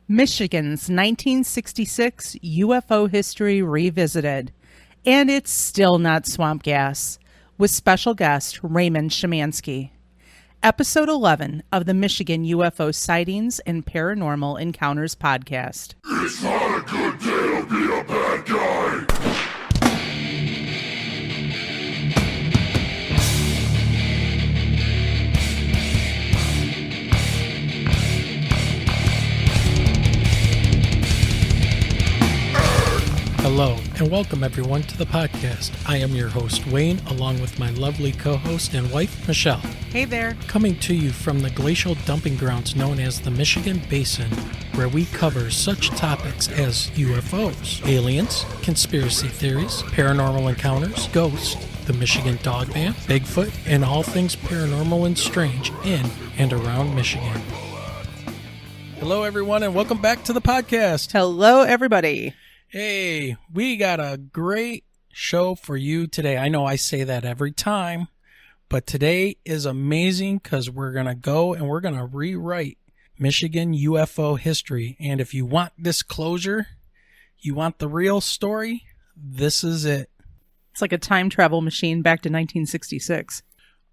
Michigan's 1966 UFO History Revisited. And it's still not swamp gas, with special guest Raymond Szymanski. Episode 11 of the Michigan UFO Sightings and Paranormal Encounters podcast. It's not a good day to be a bad guy. Hello, and welcome everyone to the podcast. I am your host, Wayne, along with my lovely co-host and wife, Michelle. Hey there. Coming to you from the glacial dumping grounds known as the Michigan Basin, where we cover such topics as UFOs, aliens, conspiracy theories, paranormal encounters, ghosts, the Michigan Dog Man, Bigfoot, and all things paranormal and strange in and around Michigan. Hello, everyone, and welcome back to the podcast. Hello, everybody. Hey, we got a great show for you today. I know I say that every time, but today is amazing because we're going to go and we're going to rewrite Michigan UFO history. And if you want this closure, you want the real story, this is it. It's like a time travel machine back to 1966.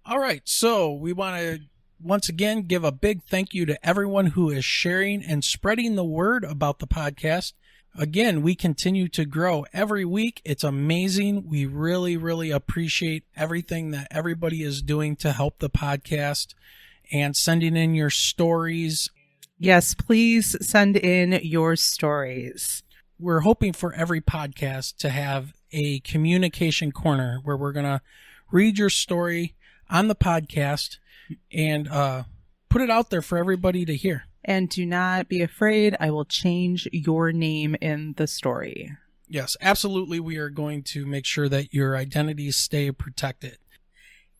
All right, so we want to once again give a big thank you to everyone who is sharing and spreading the word about the podcast. Again, we continue to grow every week. It's amazing. We really, really appreciate everything that everybody is doing to help the podcast and sending in your stories. Yes, please send in your stories. We're hoping for every podcast to have a communication corner where we're going to read your story on the podcast and put it out there for everybody to hear. And do not be afraid, I will change your name in the story. Yes, absolutely. We are going to make sure that your identities stay protected.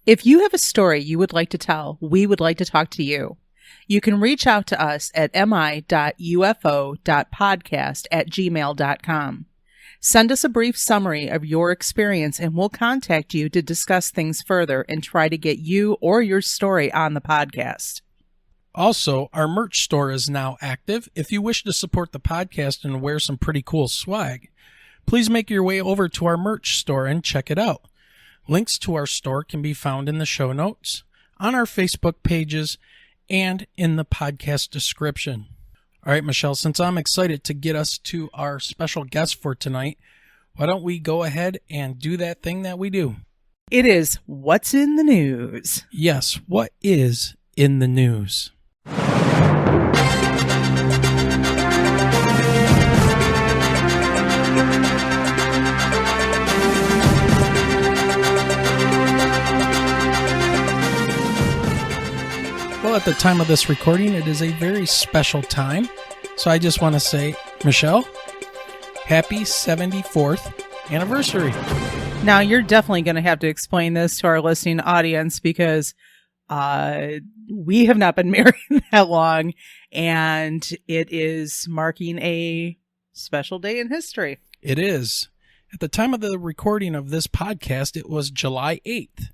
If you have a story you would like to tell, we would like to talk to you. You can reach out to us at mi.ufo.podcast@gmail.com. Send us a brief summary of your experience and we'll contact you to discuss things further and try to get you or your story on the podcast. Also, our merch store is now active. If you wish to support the podcast and wear some pretty cool swag, please make your way over to our merch store and check it out. Links to our store can be found in the show notes, on our Facebook pages, and in the podcast description. All right, Michelle, since I'm excited to get us to our special guest for tonight, why don't we go ahead and do that thing that we do? It is What's in the News. Yes, what is in the news? Well, at the time of this recording, it is a very special time. So I just want to say, Michelle, happy 74th anniversary. Now, you're definitely going to have to explain this to our listening audience because we have not been married that long, and it is marking a special day in history. It is. At the time of the recording of this podcast, it was July 8th.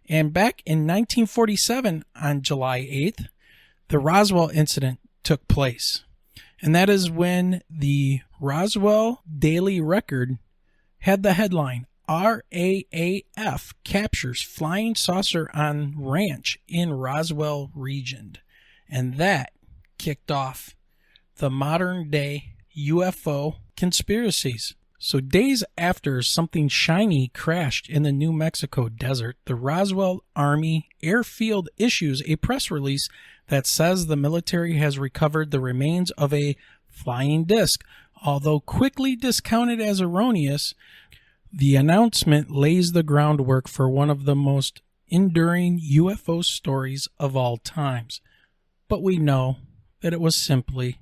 And back in 1947, on July 8th, the Roswell incident took place. And that is when the Roswell Daily Record had the headline, RAAF captures flying saucer on ranch in Roswell region. And that kicked off the modern day UFO conspiracies. So days after something shiny crashed in the New Mexico desert, the Roswell Army Airfield issues a press release that says the military has recovered the remains of a flying disc. Although quickly discounted as erroneous, the announcement lays the groundwork for one of the most enduring UFO stories of all times. But we know that it was simply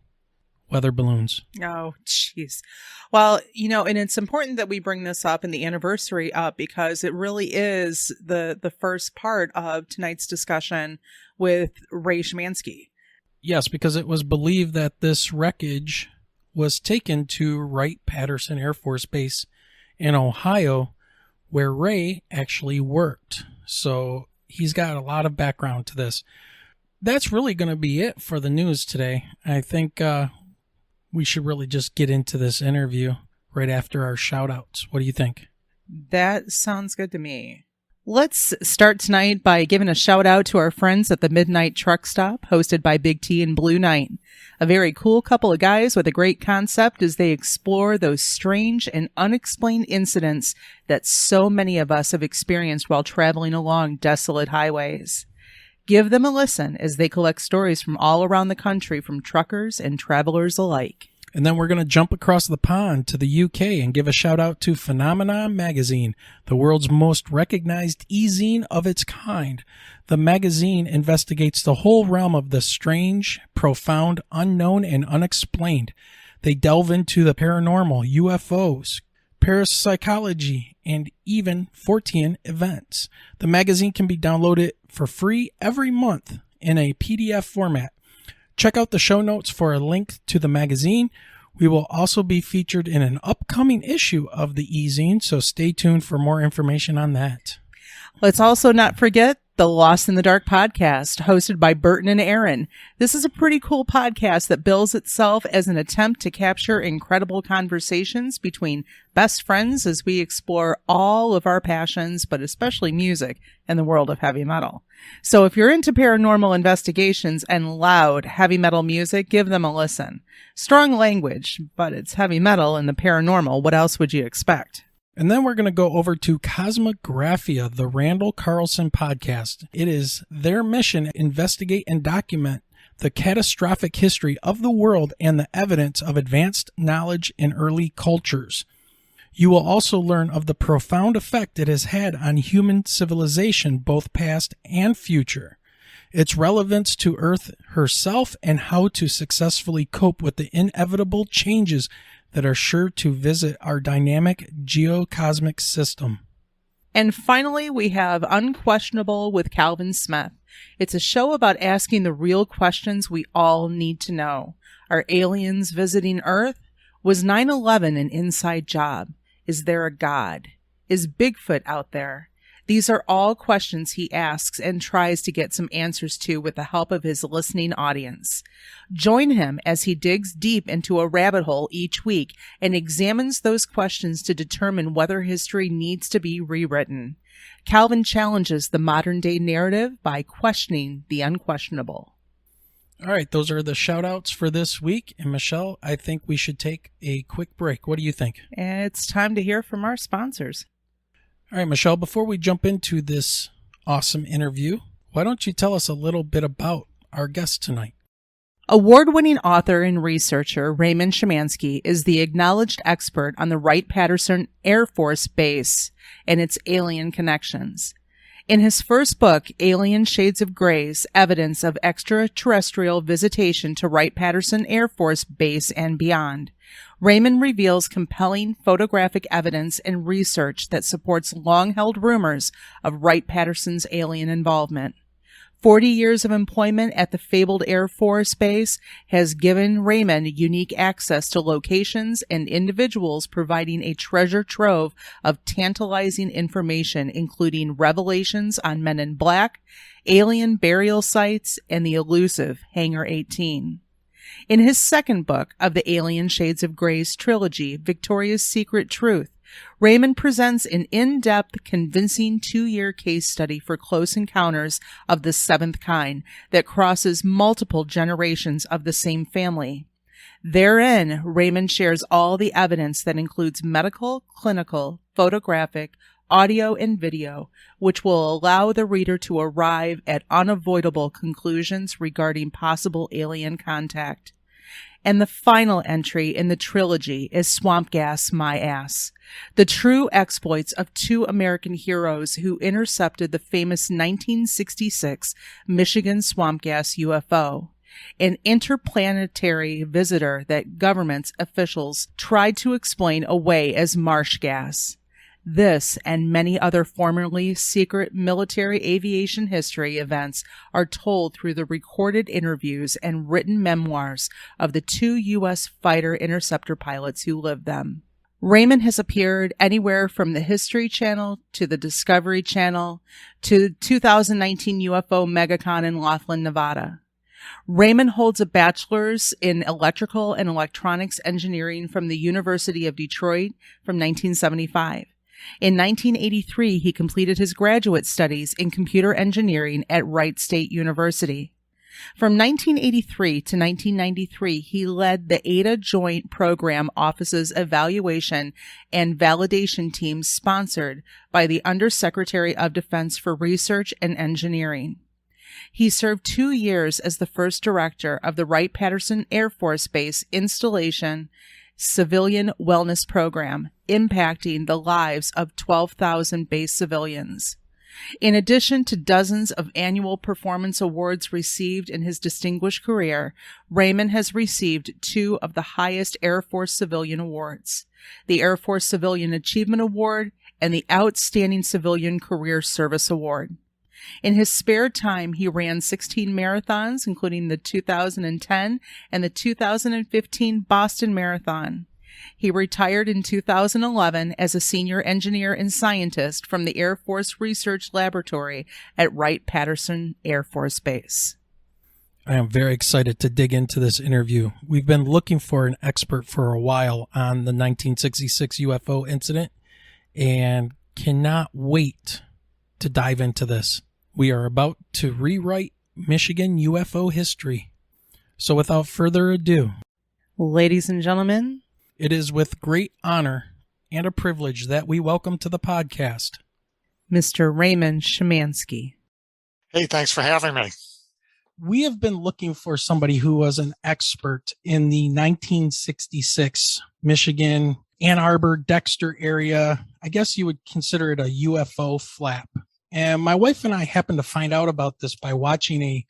weather balloons. Oh, jeez. Well, and it's important that we bring this up and the anniversary up because it really is the first part of tonight's discussion with Ray Schamanski. Yes, because it was believed that this wreckage was taken to Wright-Patternson Air Force Base in Ohio, where Ray actually worked. So he's got a lot of background to this. That's really going to be it for the news today. I think we should really just get into this interview right after our shout-outs. What do you think? That sounds good to me. Let's start tonight by giving a shout out to our friends at the Midnight Truck Stop, hosted by Big T and Blue Knight. A very cool couple of guys with a great concept as they explore those strange and unexplained incidents that so many of us have experienced while traveling along desolate highways. Give them a listen as they collect stories from all around the country from truckers and travelers alike. And then we're going to jump across the pond to the UK and give a shout out to Phenomena Magazine, the world's most recognized e-zine of its kind. The magazine investigates the whole realm of the strange, profound, unknown, and unexplained. They delve into the paranormal, UFOs, parapsychology, and even Fortean events. The magazine can be downloaded for free every month in a PDF format. Check out the show notes for a link to the magazine. We will also be featured in an upcoming issue of the e-zine, so stay tuned for more information on that. Let's also not forget the Lost in the Dark podcast, hosted by Burton and Aaron. This is a pretty cool podcast that bills itself as an attempt to capture incredible conversations between best friends as we explore all of our passions, but especially music and the world of heavy metal. So if you're into paranormal investigations and loud heavy metal music, give them a listen. Strong language, but it's heavy metal and the paranormal. What else would you expect? And then we're going to go over to Cosmographia, the Randall Carlson podcast. It is their mission to investigate and document the catastrophic history of the world and the evidence of advanced knowledge in early cultures. You will also learn of the profound effect it has had on human civilization, both past and future, its relevance to Earth herself, and how to successfully cope with the inevitable changes that are sure to visit our dynamic geocosmic system. And finally, we have Unquestionable with Calvin Smith. It's a show about asking the real questions we all need to know. Are aliens visiting Earth? Was 9/11 an inside job? Is there a God? Is Bigfoot out there? These are all questions he asks and tries to get some answers to with the help of his listening audience. Join him as he digs deep into a rabbit hole each week and examines those questions to determine whether history needs to be rewritten. Calvin challenges the modern-day narrative by questioning the unquestionable. All right, those are the shout-outs for this week. And Michelle, I think we should take a quick break. What do you think? It's time to hear from our sponsors. All right, Michelle, before we jump into this awesome interview, why don't you tell us a little bit about our guest tonight? Award-winning author and researcher Raymond Szymanski is the acknowledged expert on the Wright-Patternson Air Force Base and its alien connections. In his first book, Alien Shades of Grace, Evidence of Extraterrestrial Visitation to Wright-Patterson Air Force Base and Beyond, Raymond reveals compelling photographic evidence and research that supports long-held rumors of Wright-Patterson's alien involvement. 40 years of employment at the fabled Air Force Base has given Raymond unique access to locations and individuals, providing a treasure trove of tantalizing information, including revelations on Men in Black, alien burial sites, and the elusive Hangar 18. In his second book of the Alien Shades of Grace trilogy, Victoria's Secret Truth, Raymond presents an in-depth, convincing 2-year case study for close encounters of the seventh kind that crosses multiple generations of the same family. Therein, Raymond shares all the evidence that includes medical, clinical, photographic, audio, and video, which will allow the reader to arrive at unavoidable conclusions regarding possible alien contact. And the final entry in the trilogy is Swamp Gas My Ass, the true exploits of 2 American heroes who intercepted the famous 1966 Michigan swamp gas UFO, an interplanetary visitor that government officials tried to explain away as marsh gas. This and many other formerly secret military aviation history events are told through the recorded interviews and written memoirs of the 2 U.S. fighter interceptor pilots who lived them. Raymond has appeared anywhere from the History Channel to the Discovery Channel to 2019 UFO MegaCon in Laughlin, Nevada. Raymond holds a bachelor's in electrical and electronics engineering from the University of Detroit from 1975. In 1983, he completed his graduate studies in computer engineering at Wright State University. From 1983 to 1993, he led the Ada Joint Program Office's evaluation and validation team sponsored by the Undersecretary of Defense for Research and Engineering. He served 2 years as the first director of the Wright-Patternson Air Force Base Installation Civilian Wellness Program, impacting the lives of 12,000 base civilians. In addition to dozens of annual performance awards received in his distinguished career, Raymond has received 2 of the highest Air Force civilian awards, the Air Force Civilian Achievement Award and the Outstanding Civilian Career Service Award. In his spare time, he ran 16 marathons, including the 2010 and the 2015 Boston Marathon. He retired in 2011 as a senior engineer and scientist from the Air Force Research Laboratory at Wright-Patternson Air Force Base. I am very excited to dig into this interview. We've been looking for an expert for a while on the 1966 UFO incident and cannot wait to dive into this. We are about to rewrite Michigan UFO history. So without further ado, ladies and gentlemen, it is with great honor and a privilege that we welcome to the podcast Mr. Raymond Szymanski. Hey, thanks for having me. We have been looking for somebody who was an expert in the 1966 Michigan, Ann Arbor, Dexter area. I guess you would consider it a UFO flap. And my wife and I happened to find out about this by watching a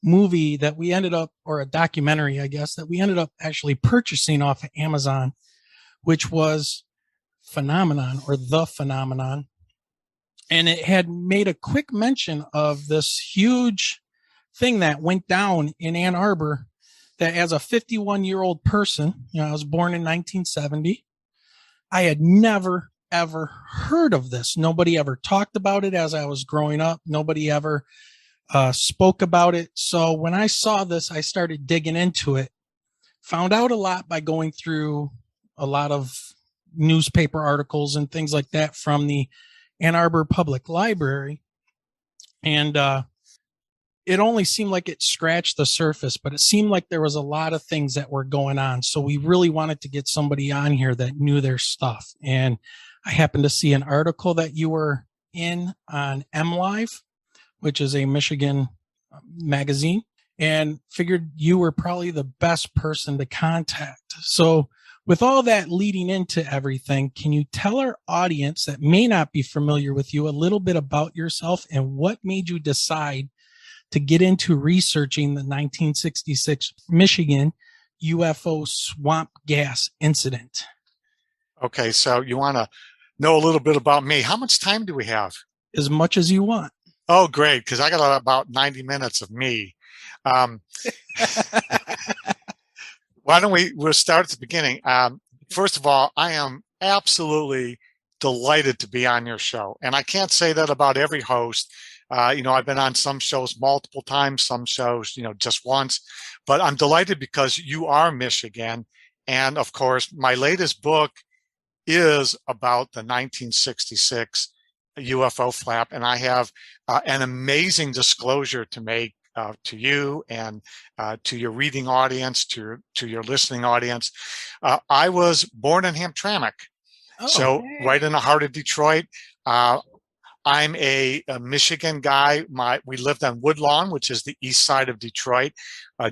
movie that we ended up, or a documentary, I guess, that we ended up actually purchasing off of Amazon, which was Phenomenon, or The Phenomenon. And it had made a quick mention of this huge thing that went down in Ann Arbor that, as a 51-year-old person, I was born in 1970, I had never ever heard of this. Nobody ever talked about it as I was growing up. Nobody ever spoke about it. So when I saw this, I started digging into it, found out a lot by going through a lot of newspaper articles and things like that from the Ann Arbor Public Library. And it only seemed like it scratched the surface, but it seemed like there was a lot of things that were going on. So we really wanted to get somebody on here that knew their stuff. And I happened to see an article that you were in on MLive, which is a Michigan magazine, and figured you were probably the best person to contact. So with all that leading into everything, can you tell our audience that may not be familiar with you a little bit about yourself and what made you decide to get into researching the 1966 Michigan UFO swamp gas incident? Okay, so you want to know a little bit about me. How much time do we have? As much as you want. Oh, great, because I got about 90 minutes of me. Why don't we'll start at the beginning. First of all, I am absolutely delighted to be on your show. And I can't say that about every host. I've been on some shows multiple times, some shows, just once. But I'm delighted because you are Michigan. And, of course, my latest book is about the 1966 UFO flap. And I have an amazing disclosure to make to you and to your reading audience, to your listening audience. I was born in Hamtramck, so right in the heart of Detroit. I'm a Michigan guy. We lived on Woodlawn, which is the east side of Detroit,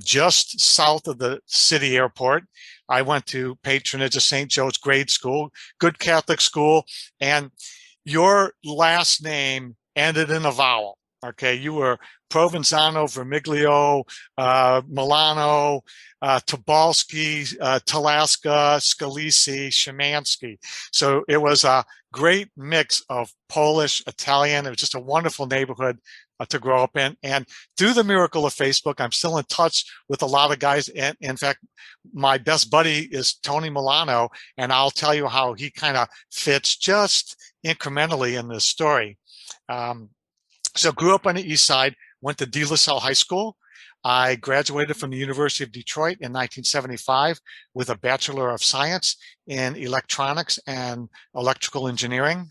just south of the city airport. I went to patronage of St. Joe's grade school, good Catholic school, and your last name ended in a vowel. Okay, you were Provenzano, Vermiglio, Milano, Tobalski, Talaska, Scalisi, Szymanski. So it was a great mix of Polish, Italian. It was just a wonderful neighborhood to grow up in. And through the miracle of Facebook, I'm still in touch with a lot of guys. And in fact, my best buddy is Tony Milano, and I'll tell you how he kind of fits just incrementally in this story. So grew up on the east side, went to De La Salle High School, I graduated from the University of Detroit in 1975 with a Bachelor of Science in Electronics and Electrical Engineering.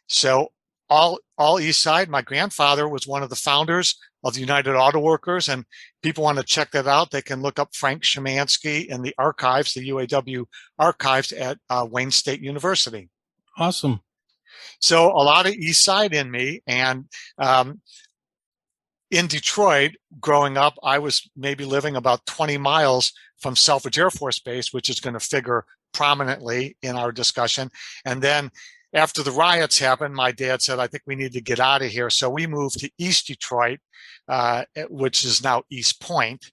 So all East Side. My grandfather was one of the founders of the United Auto Workers, and people want to check that out. They can look up Frank Szymanski in the archives, the UAW archives at Wayne State University. Awesome. So a lot of East Side in me, and in Detroit, growing up, I was maybe living about 20 miles from Selfridge Air Force Base, which is going to figure prominently in our discussion. And then after the riots happened, my dad said, I think we need to get out of here. So we moved to East Detroit, which is now East Point,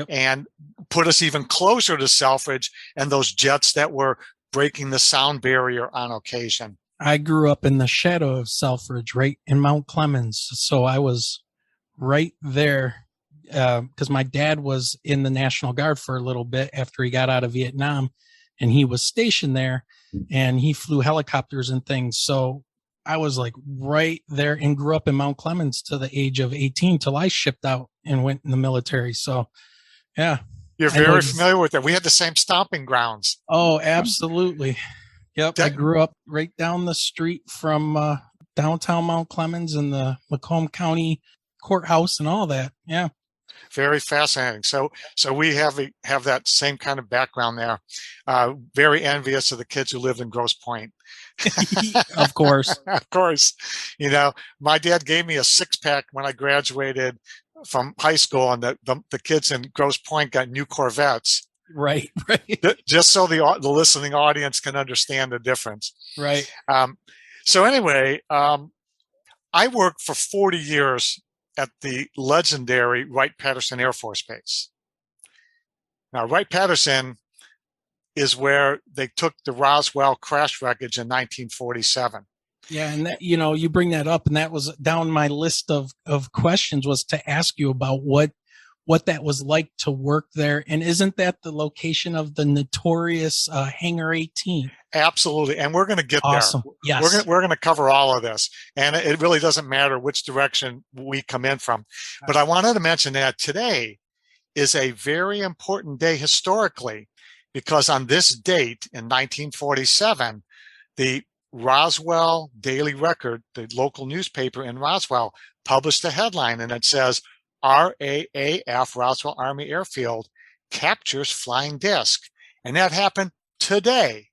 and put us even closer to Selfridge and those jets that were breaking the sound barrier on occasion. I grew up in the shadow of Selfridge, right in Mount Clemens. So I was right there because my dad was in the National Guard for a little bit after he got out of Vietnam, and he was stationed there, and he flew helicopters and things. So I was like right there and grew up in Mount Clemens to the age of 18 till I shipped out and went in the military. So, yeah. You're very familiar with it. We had the same stomping grounds. Oh, absolutely. Yep. I grew up right down the street from downtown Mount Clemens and the Macomb County courthouse and all that. Yeah. Very fascinating. So we have that same kind of background there. Very envious of the kids who lived in Grosse Pointe. Of course. Of course. You know, my dad gave me a 6-pack when I graduated from high school, and the kids in Grosse Pointe got new Corvettes. Right. Just so the listening audience can understand the difference. Right. So anyway, I worked for 40 years at the legendary Wright-Patternson Air Force Base. Now, Wright-Patternson is where they took the Roswell crash wreckage in 1947. Yeah, and that, you know, you bring that up, and that was down my list of questions, was to ask you about what that was like to work there. And isn't that the location of the notorious Hangar 18? Absolutely, and we're going to get awesome. there. Yes, we're going to cover all of this, and it really doesn't matter which direction we come in from. But I wanted to mention that today is a very important day historically, because on this date in 1947, the Roswell Daily Record, the local newspaper in Roswell, published a headline, and it says, RAAF, Roswell Army Airfield, captures flying disc. And that happened today.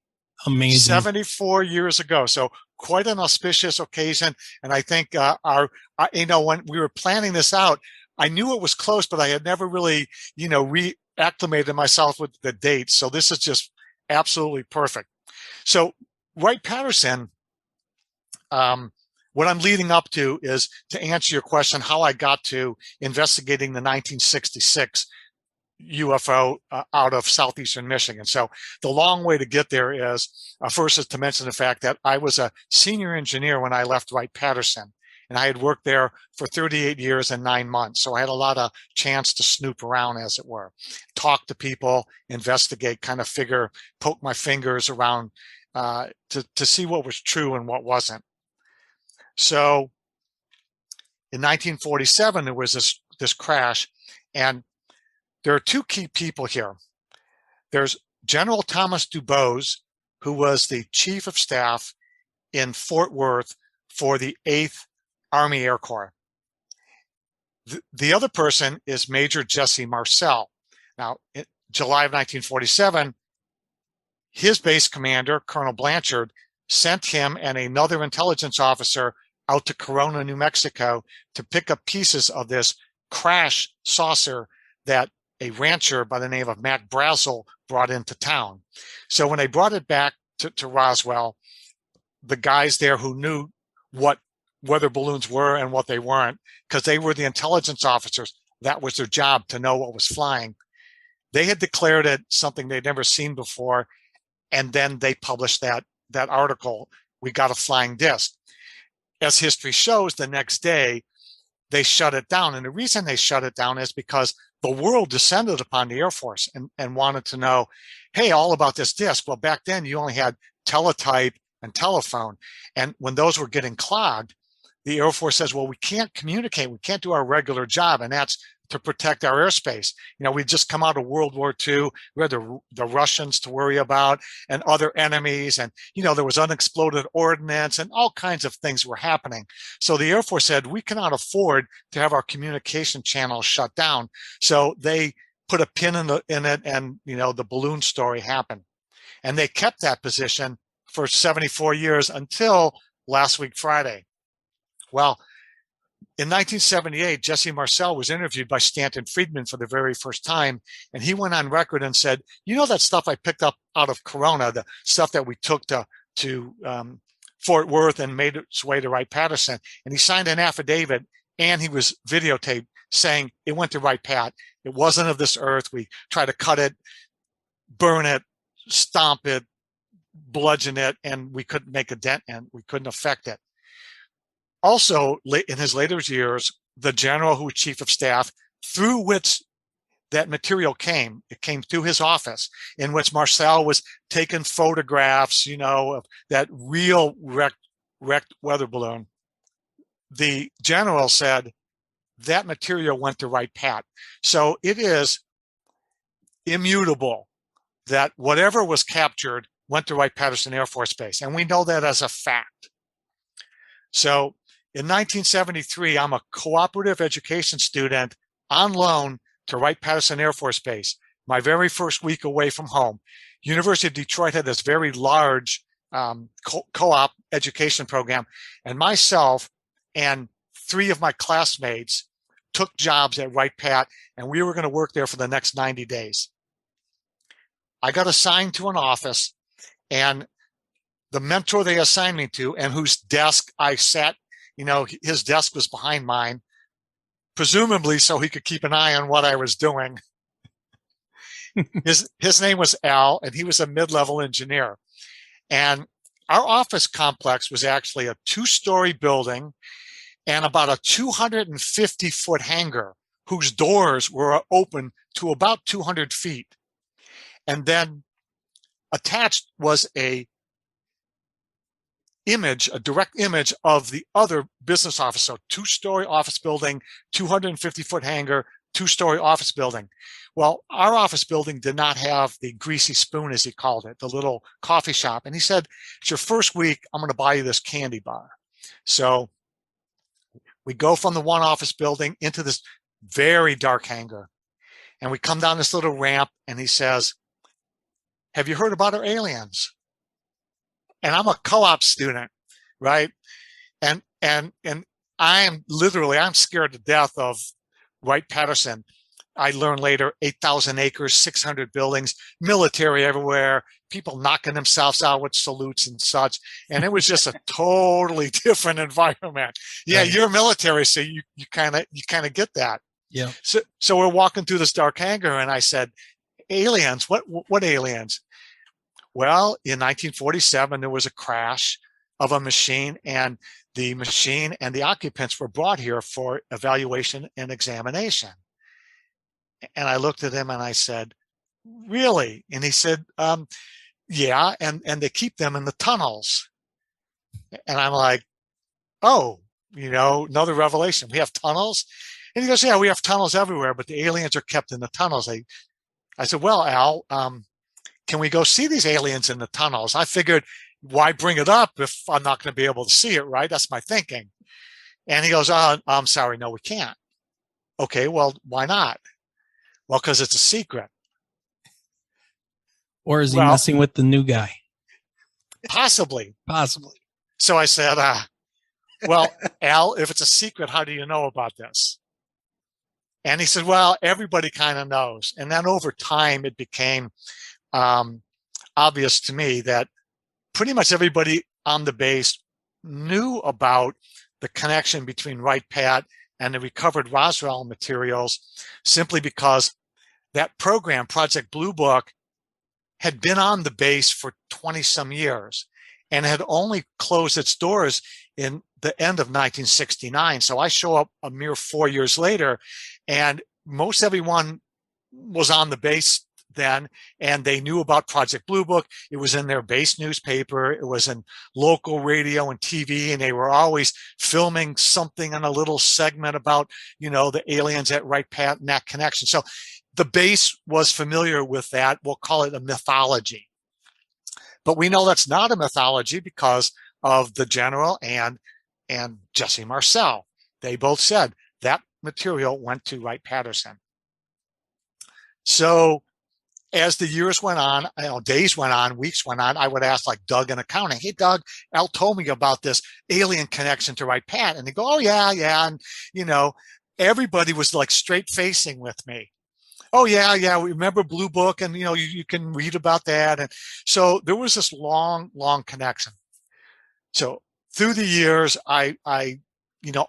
Amazing. 74 years ago. So quite an auspicious occasion. And I think when we were planning this out, I knew it was close, but I had never really, reacclimated myself with the dates. So this is just absolutely perfect. So Wright-Patternson, what I'm leading up to is to answer your question, how I got to investigating the 1966 UFO out of southeastern Michigan. So the long way to get there is, first is to mention the fact that I was a senior engineer when I left Wright-Patterson, and I had worked there for 38 years and 9 months. So I had a lot of chance to snoop around, as it were, talk to people, investigate, kind of poke my fingers around to see what was true and what wasn't. So in 1947, there was this crash, and there are two key people here. There's General Thomas Dubose, who was the chief of staff in Fort Worth for the 8th Army Air Corps. The other person is Major Jesse Marcel. Now, in July of 1947, his base commander, Colonel Blanchard, sent him and another intelligence officer out to Corona, New Mexico, to pick up pieces of this crash saucer that a rancher by the name of Mac Brazel brought into town. So when they brought it back to Roswell, the guys there who knew what weather balloons were and what they weren't, because they were the intelligence officers, that was their job, to know what was flying. They had declared it something they'd never seen before, and then they published that article, "We got a flying disc." As history shows, the next day, they shut it down. And the reason they shut it down is because the world descended upon the Air Force and wanted to know, hey, all about this disc. Well, back then, you only had teletype and telephone. And when those were getting clogged, the Air Force says, well, we can't communicate. We can't do our regular job. And that's to protect our airspace. We'd just come out of World War II. We had the Russians to worry about and other enemies. And, there was unexploded ordnance and all kinds of things were happening. So the Air Force said, we cannot afford to have our communication channels shut down. So they put a pin in it and, the balloon story happened. And they kept that position for 74 years until last week, Friday. Well, in 1978, Jesse Marcel was interviewed by Stanton Friedman for the very first time, and he went on record and said, that stuff I picked up out of Corona, the stuff that we took to Fort Worth and made its way to Wright-Patternson, and he signed an affidavit, and he was videotaped saying it went to Wright-Pat. It wasn't of this earth. We tried to cut it, burn it, stomp it, bludgeon it, and we couldn't make a dent and we couldn't affect it. Also, in his later years, the general who was chief of staff, through which that material came, it came through his office, in which Marcel was taking photographs, of that real wrecked weather balloon. The general said that material went to Wright-Pat. So it is immutable that whatever was captured went to Wright-Patterson Air Force Base. And we know that as a fact. So in 1973, I'm a cooperative education student on loan to Wright-Patterson Air Force Base, my very first week away from home. University of Detroit had this very large co-op education program, and myself and 3 of my classmates took jobs at Wright-Pat, and we were going to work there for the next 90 days. I got assigned to an office, and the mentor they assigned me to, and whose desk I sat, his desk was behind mine, presumably so he could keep an eye on what I was doing. His name was Al, and he was a mid-level engineer. And our office complex was actually a 2-story building and about a 250-foot hangar whose doors were open to about 200 feet. And then attached was a direct image of the other business office. So 2-story office building, 250-foot hangar, 2-story office building. Well, our office building did not have the greasy spoon, as he called it, the little coffee shop. And he said, it's your first week, I'm going to buy you this candy bar. So we go from the one office building into this very dark hangar. And we come down this little ramp, and he says, have you heard about our aliens? And I'm a co-op student, right? And I'm scared to death of Wright-Patterson. I learned later, 8,000 acres, 600 buildings, military everywhere, people knocking themselves out with salutes and such. And it was just a totally different environment. Yeah, right. You're military, so you kind of get that. Yeah. So we're walking through this dark hangar, and I said, aliens, what aliens? Well, in 1947, there was a crash of a machine, and the machine and the occupants were brought here for evaluation and examination. And I looked at him and I said, really? And he said, yeah, and they keep them in the tunnels. And I'm like, oh, another revelation. We have tunnels? And he goes, yeah, we have tunnels everywhere, but the aliens are kept in the tunnels. I said, well, Al, can we go see these aliens in the tunnels? I figured, why bring it up if I'm not going to be able to see it, right? That's my thinking. And he goes, oh, I'm sorry, no, we can't. Okay, well, why not? Well, because it's a secret. Or is he messing with the new guy? Possibly. Possibly. So I said, well, Al, if it's a secret, how do you know about this? And he said, well, everybody kind of knows. And then over time, it became obvious to me that pretty much everybody on the base knew about the connection between Wright-Pat and the recovered Roswell materials, simply because that program, Project Blue Book, had been on the base for 20 some years and had only closed its doors in the end of 1969. So I show up a mere 4 years later, and most everyone was on the base then, and they knew about Project Blue Book. It was in their base newspaper. It was in local radio and TV, and they were always filming something on a little segment about, the aliens at Wright-Patternson and that connection. So the base was familiar with that. We'll call it a mythology. But we know that's not a mythology because of the general and Jesse Marcel. They both said that material went to Wright-Patternson. So as the years went on, days went on, weeks went on, I would ask like Doug in accounting, hey, Doug, Al told me about this alien connection to Wright-Patternson. And they go, oh, yeah. And, everybody was like straight facing with me. Oh, yeah. We remember Blue Book, and, you can read about that. And so there was this long connection. So through the years, I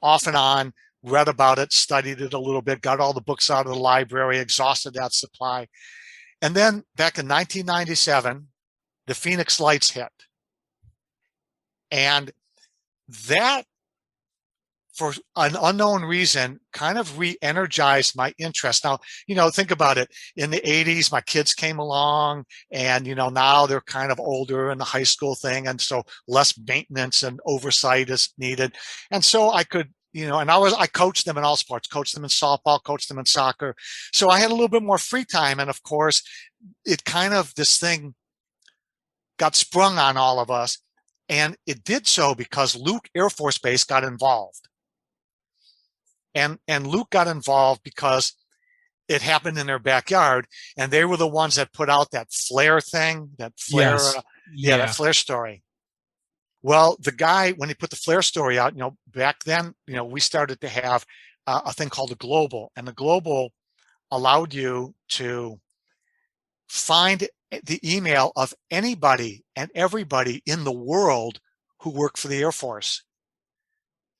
off and on read about it, studied it a little bit, got all the books out of the library, exhausted that supply. And then back in 1997, the Phoenix Lights hit. And that, for an unknown reason, kind of re-energized my interest. Now, think about it. In the 80s, my kids came along, and, now they're kind of older in the high school thing. And so less maintenance and oversight is needed. And so I could, and I coached them in all sports, coached them in softball, coached them in soccer. So I had a little bit more free time. And of course, this thing got sprung on all of us. And it did so because Luke Air Force Base got involved. And Luke got involved because it happened in their backyard, and they were the ones that put out that flare thing, that flare, that flare story. Well, the guy, when he put the flare story out, back then, we started to have a thing called the Global, and the Global allowed you to find the email of anybody and everybody in the world who worked for the Air Force.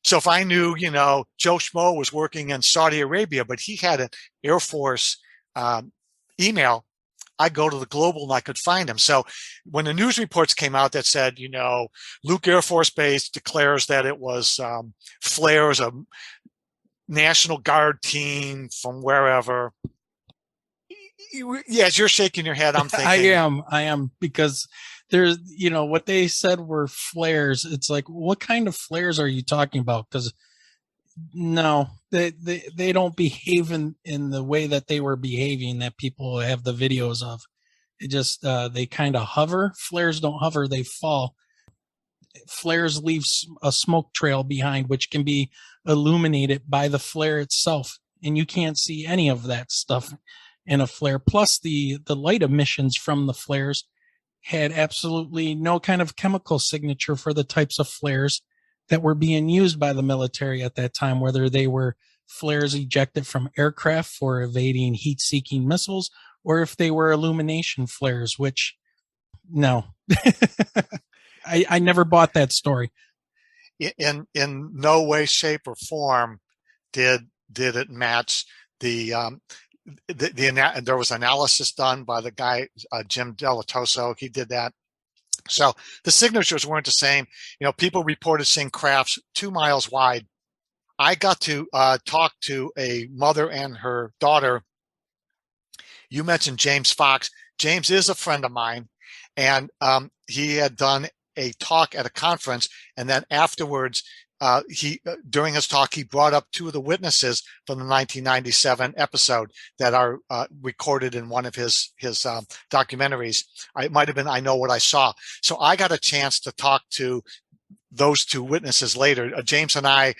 So if I knew, Joe Schmo was working in Saudi Arabia, but he had an Air Force email, I go to the Global and I could find him. So when the news reports came out that said, Luke Air Force Base declares that it was flares, a National Guard team from wherever. Yes, you're shaking your head. I'm thinking. I am, because there's, what they said were flares. It's like, what kind of flares are you talking about? Because no, they don't behave in the way that they were behaving that people have the videos of. It just, they kind of hover. Flares don't hover, they fall. Flares leave a smoke trail behind, which can be illuminated by the flare itself. And you can't see any of that stuff in a flare. Plus the light emissions from the flares had absolutely no kind of chemical signature for the types of flares that were being used by the military at that time, whether they were flares ejected from aircraft for evading heat-seeking missiles, or if they were illumination flares, which, no. I never bought that story. In no way, shape, or form did it match there was analysis done by the guy, Jim Delatoso. He did that. So the signatures weren't the same. People reported seeing crafts 2 miles wide. I got to talk to a mother and her daughter. You mentioned James Fox. James is a friend of mine, and he had done a talk at a conference, and then afterwards, during his talk, he brought up 2 of the witnesses from the 1997 episode that are recorded in one of his documentaries. It might have been I Know What I Saw. So I got a chance to talk to those 2 witnesses later. James and I,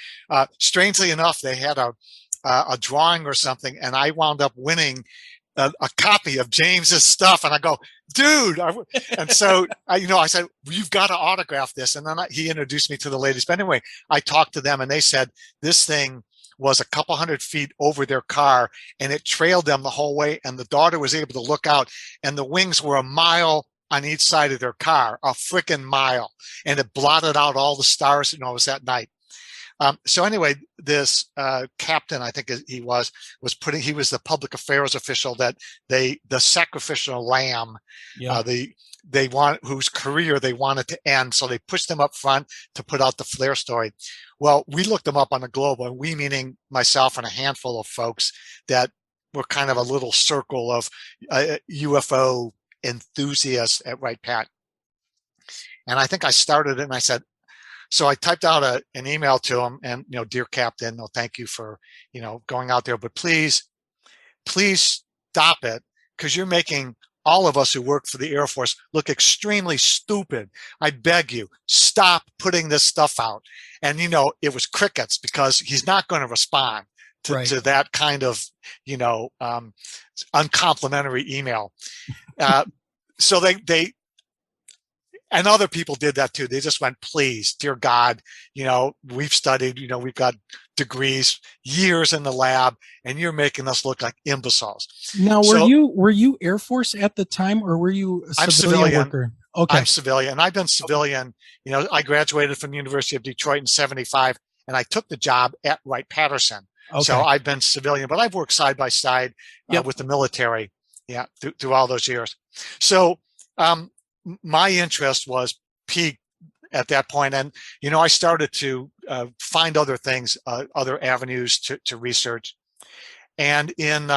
strangely enough, they had a drawing or something, and I wound up winning a copy of James's stuff. And I go, dude. And so, I said, you've got to autograph this. And then he introduced me to the ladies. But anyway, I talked to them and they said this thing was a couple hundred feet over their car and it trailed them the whole way. And the daughter was able to look out and the wings were a mile on each side of their car, a freaking mile. And it blotted out all the stars. It was that night. So anyway, this captain, I think he was the public affairs official that the sacrificial lamb, whose career they wanted to end. So they pushed him up front to put out the flare story. Well, we looked them up on the Global, and we meaning myself and a handful of folks that we're kind of a little circle of UFO enthusiasts at Wright-Patt. And I think I started it and I said, so I typed out an email to him and, dear Captain, thank you for, going out there, but please stop it, because you're making all of us who work for the Air Force look extremely stupid. I beg you, stop putting this stuff out. And, it was crickets, because he's not going to respond to that kind of, uncomplimentary email. So they and other people did that too. They just went, please, dear God, we've studied, we've got degrees, years in the lab, and you're making us look like imbeciles. Now, were you Air Force at the time, or were you a civilian worker? Okay. I'm civilian. I've been civilian. I graduated from the University of Detroit in 1975, and I took the job at Wright-Patternson. Okay. So I've been civilian, but I've worked side by side with the military, through all those years. So my interest was piqued at that point, and I started to find other things, other avenues to research. And in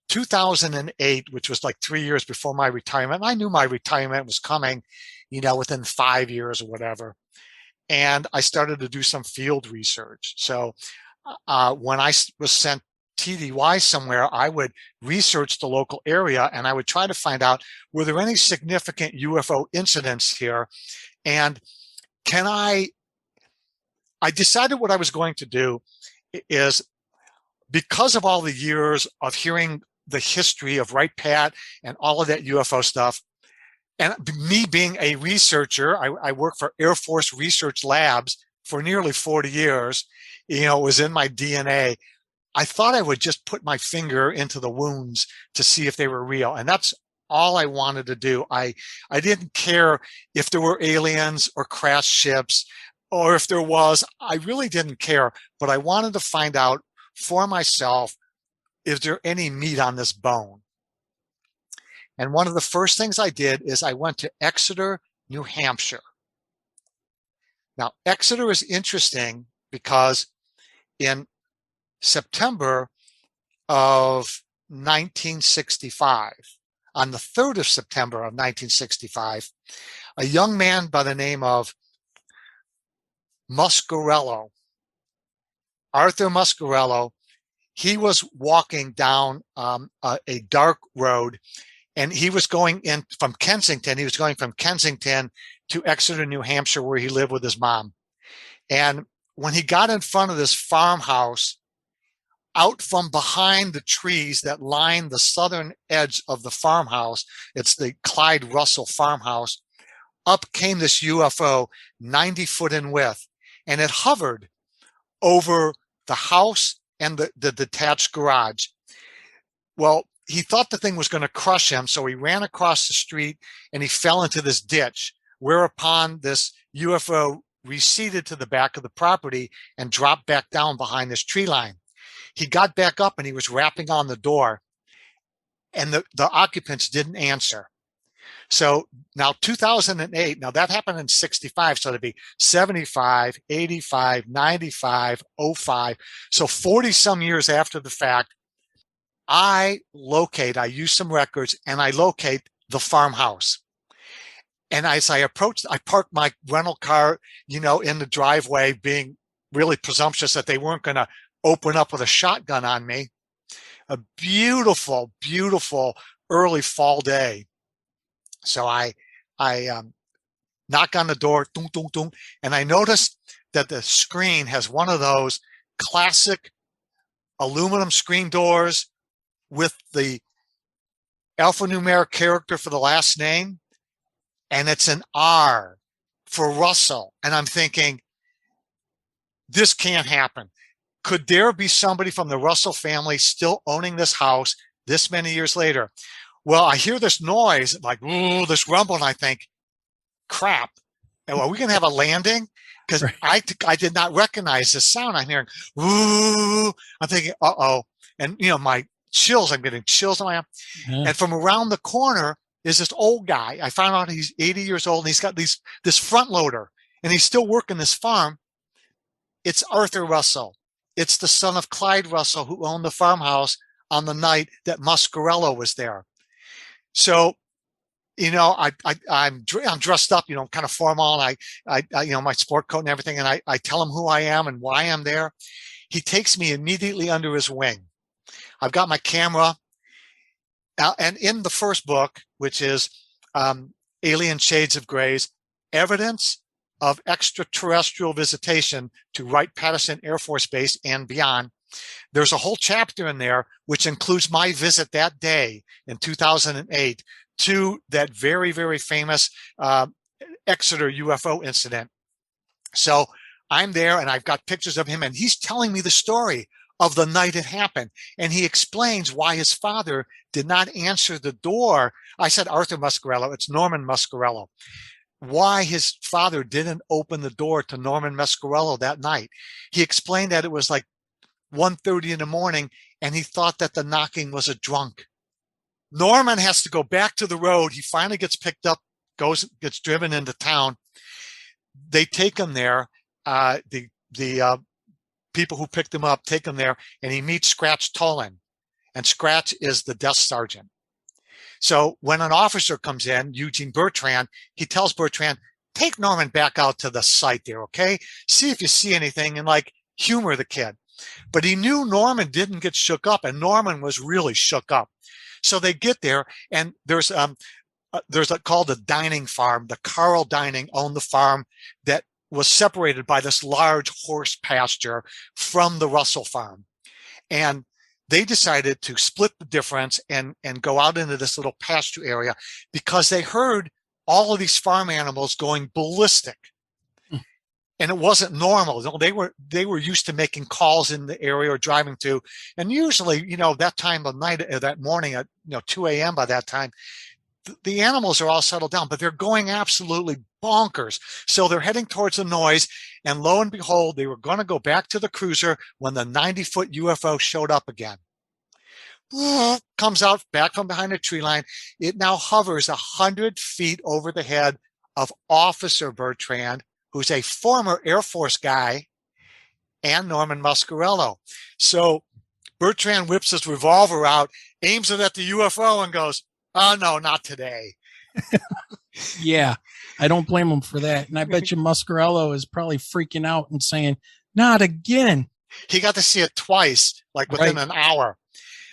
2008, which was like 3 years before my retirement, I knew my retirement was coming, within 5 years or whatever. And I started to do some field research. So when I was sent TDY somewhere, I would research the local area and I would try to find out, were there any significant UFO incidents here? And I decided what I was going to do is, because of all the years of hearing the history of Wright-Patt and all of that UFO stuff, and me being a researcher, I worked for Air Force Research Labs for nearly 40 years, it was in my DNA. I thought I would just put my finger into the wounds to see if they were real. And that's all I wanted to do. I didn't care if there were aliens or crashed ships, or if there was, I really didn't care, but I wanted to find out for myself, is there any meat on this bone? And one of the first things I did is I went to Exeter, New Hampshire. Now, Exeter is interesting because in September of 1965, on the 3rd of September of 1965, a young man by the name of Muscarello, Arthur Muscarello, he was walking down a dark road, and he was going in from Kensington. He was going from Kensington to Exeter, New Hampshire, where he lived with his mom. And when he got in front of this farmhouse, out from behind the trees that line the southern edge of the farmhouse, it's the Clyde Russell farmhouse, up came this UFO 90 foot in width, and it hovered over the house and the detached garage. Well, he thought the thing was going to crush him, so he ran across the street and he fell into this ditch, whereupon this UFO receded to the back of the property and dropped back down behind this tree line. He got back up and he was rapping on the door, and the occupants didn't answer. So now 2008, now that happened in 65, so it'd be 75, 85, 95, 05. So 40 some years after the fact, I use some records and I locate the farmhouse. And as I approached, I parked my rental car, in the driveway, being really presumptuous that they weren't going to open up with a shotgun on me. A beautiful, beautiful early fall day. So I knock on the door, dun, dun, dun, and I noticed that the screen has one of those classic aluminum screen doors with the alphanumeric character for the last name, and it's an R for Russell. And I'm thinking, this can't happen. Could there be somebody from the Russell family still owning this house this many years later? Well, I hear this noise, like, ooh, this rumble, and I think, crap, are we going to have a landing? Because I did not recognize this sound. I'm hearing, ooh, I'm thinking, uh-oh. And, my chills, I'm getting chills on my arm. Yeah. And from around the corner is this old guy. I found out he's 80 years old, and he's got this front loader, and he's still working this farm. It's Arthur Russell. It's the son of Clyde Russell, who owned the farmhouse on the night that Muscarello was there. So, you know, I'm dressed up, you know, kind of formal, and I you know, my sport coat and everything, and I tell him who I am and why I'm there. He takes me immediately under his wing. I've got my camera, and in the first book, which is Alien Shades of Grays, Evidence of Extraterrestrial Visitation to Wright-Patternson Air Force Base and Beyond, there's a whole chapter in there which includes my visit that day in 2008 to that very, very famous Exeter UFO incident. So I'm there, and I've got pictures of him, and he's telling me the story of the night it happened. And he explains why his father did not answer the door. I said Arthur Muscarello, it's Norman Muscarello. Why his father didn't open the door to Norman Muscarello that night. He explained that it was like 1:30 in the morning, and he thought that the knocking was a drunk. Norman has to go back to the road. He finally gets picked up, gets driven into town. They take him there. The people who picked him up take him there, and he meets Scratch Tolan, and Scratch is the desk sergeant. So when an officer comes in, Eugene Bertrand, he tells Bertrand, take Norman back out to the site there, okay? See if you see anything, and like humor the kid. But he knew Norman didn't get shook up, and Norman was really shook up. So they get there, and there's called the dining farm. The Carl Dining owned the farm that was separated by this large horse pasture from the Russell farm. And they decided to split the difference and go out into this little pasture area because they heard all of these farm animals going ballistic. And it wasn't normal. They were used to making calls in the area or driving to. And usually, you know, that time of night, that morning at 2 a.m. by that time, the animals are all settled down, but they're going absolutely bonkers. So they're heading towards the noise. And lo and behold, they were going to go back to the cruiser when the 90-foot UFO showed up again. Comes out back from behind the tree line. It now hovers 100 feet over the head of Officer Bertrand, who's a former Air Force guy, and Norman Muscarello. So Bertrand whips his revolver out, aims it at the UFO, and goes, oh, no, not today. Yeah, I don't blame him for that. And I bet you Muscarello is probably freaking out and saying, not again. He got to see it twice, like within an hour.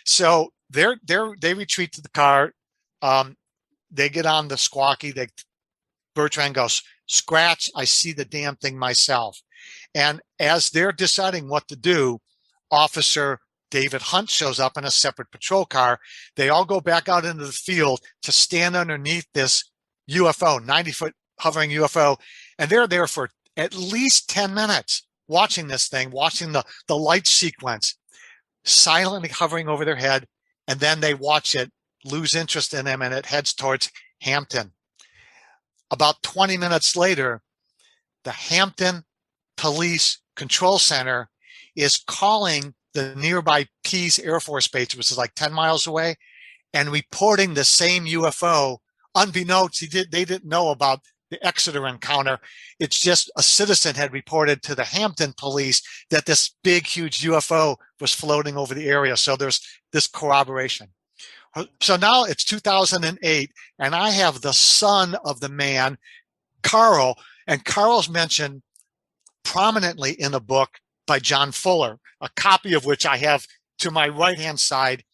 So they retreat to the car. They get on the squawky. Bertrand goes, Scratch, I see the damn thing myself. And as they're deciding what to do, Officer David Hunt shows up in a separate patrol car. They all go back out into the field to stand underneath this UFO, 90-foot hovering UFO. And they're there for at least 10 minutes watching this thing, watching the light sequence, silently hovering over their head. And then they watch it, lose interest in them, and it heads towards Hampton. About 20 minutes later, the Hampton Police Control Center is calling the nearby Pease Air Force Base, which is like 10 miles away, and reporting the same UFO. Unbeknownst, they didn't know about the Exeter encounter. It's just a citizen had reported to the Hampton police that this big, huge UFO was floating over the area. So there's this corroboration. So now it's 2008, and I have the son of the man, Carl, and Carl's mentioned prominently in a book by John Fuller, a copy of which I have to my right-hand side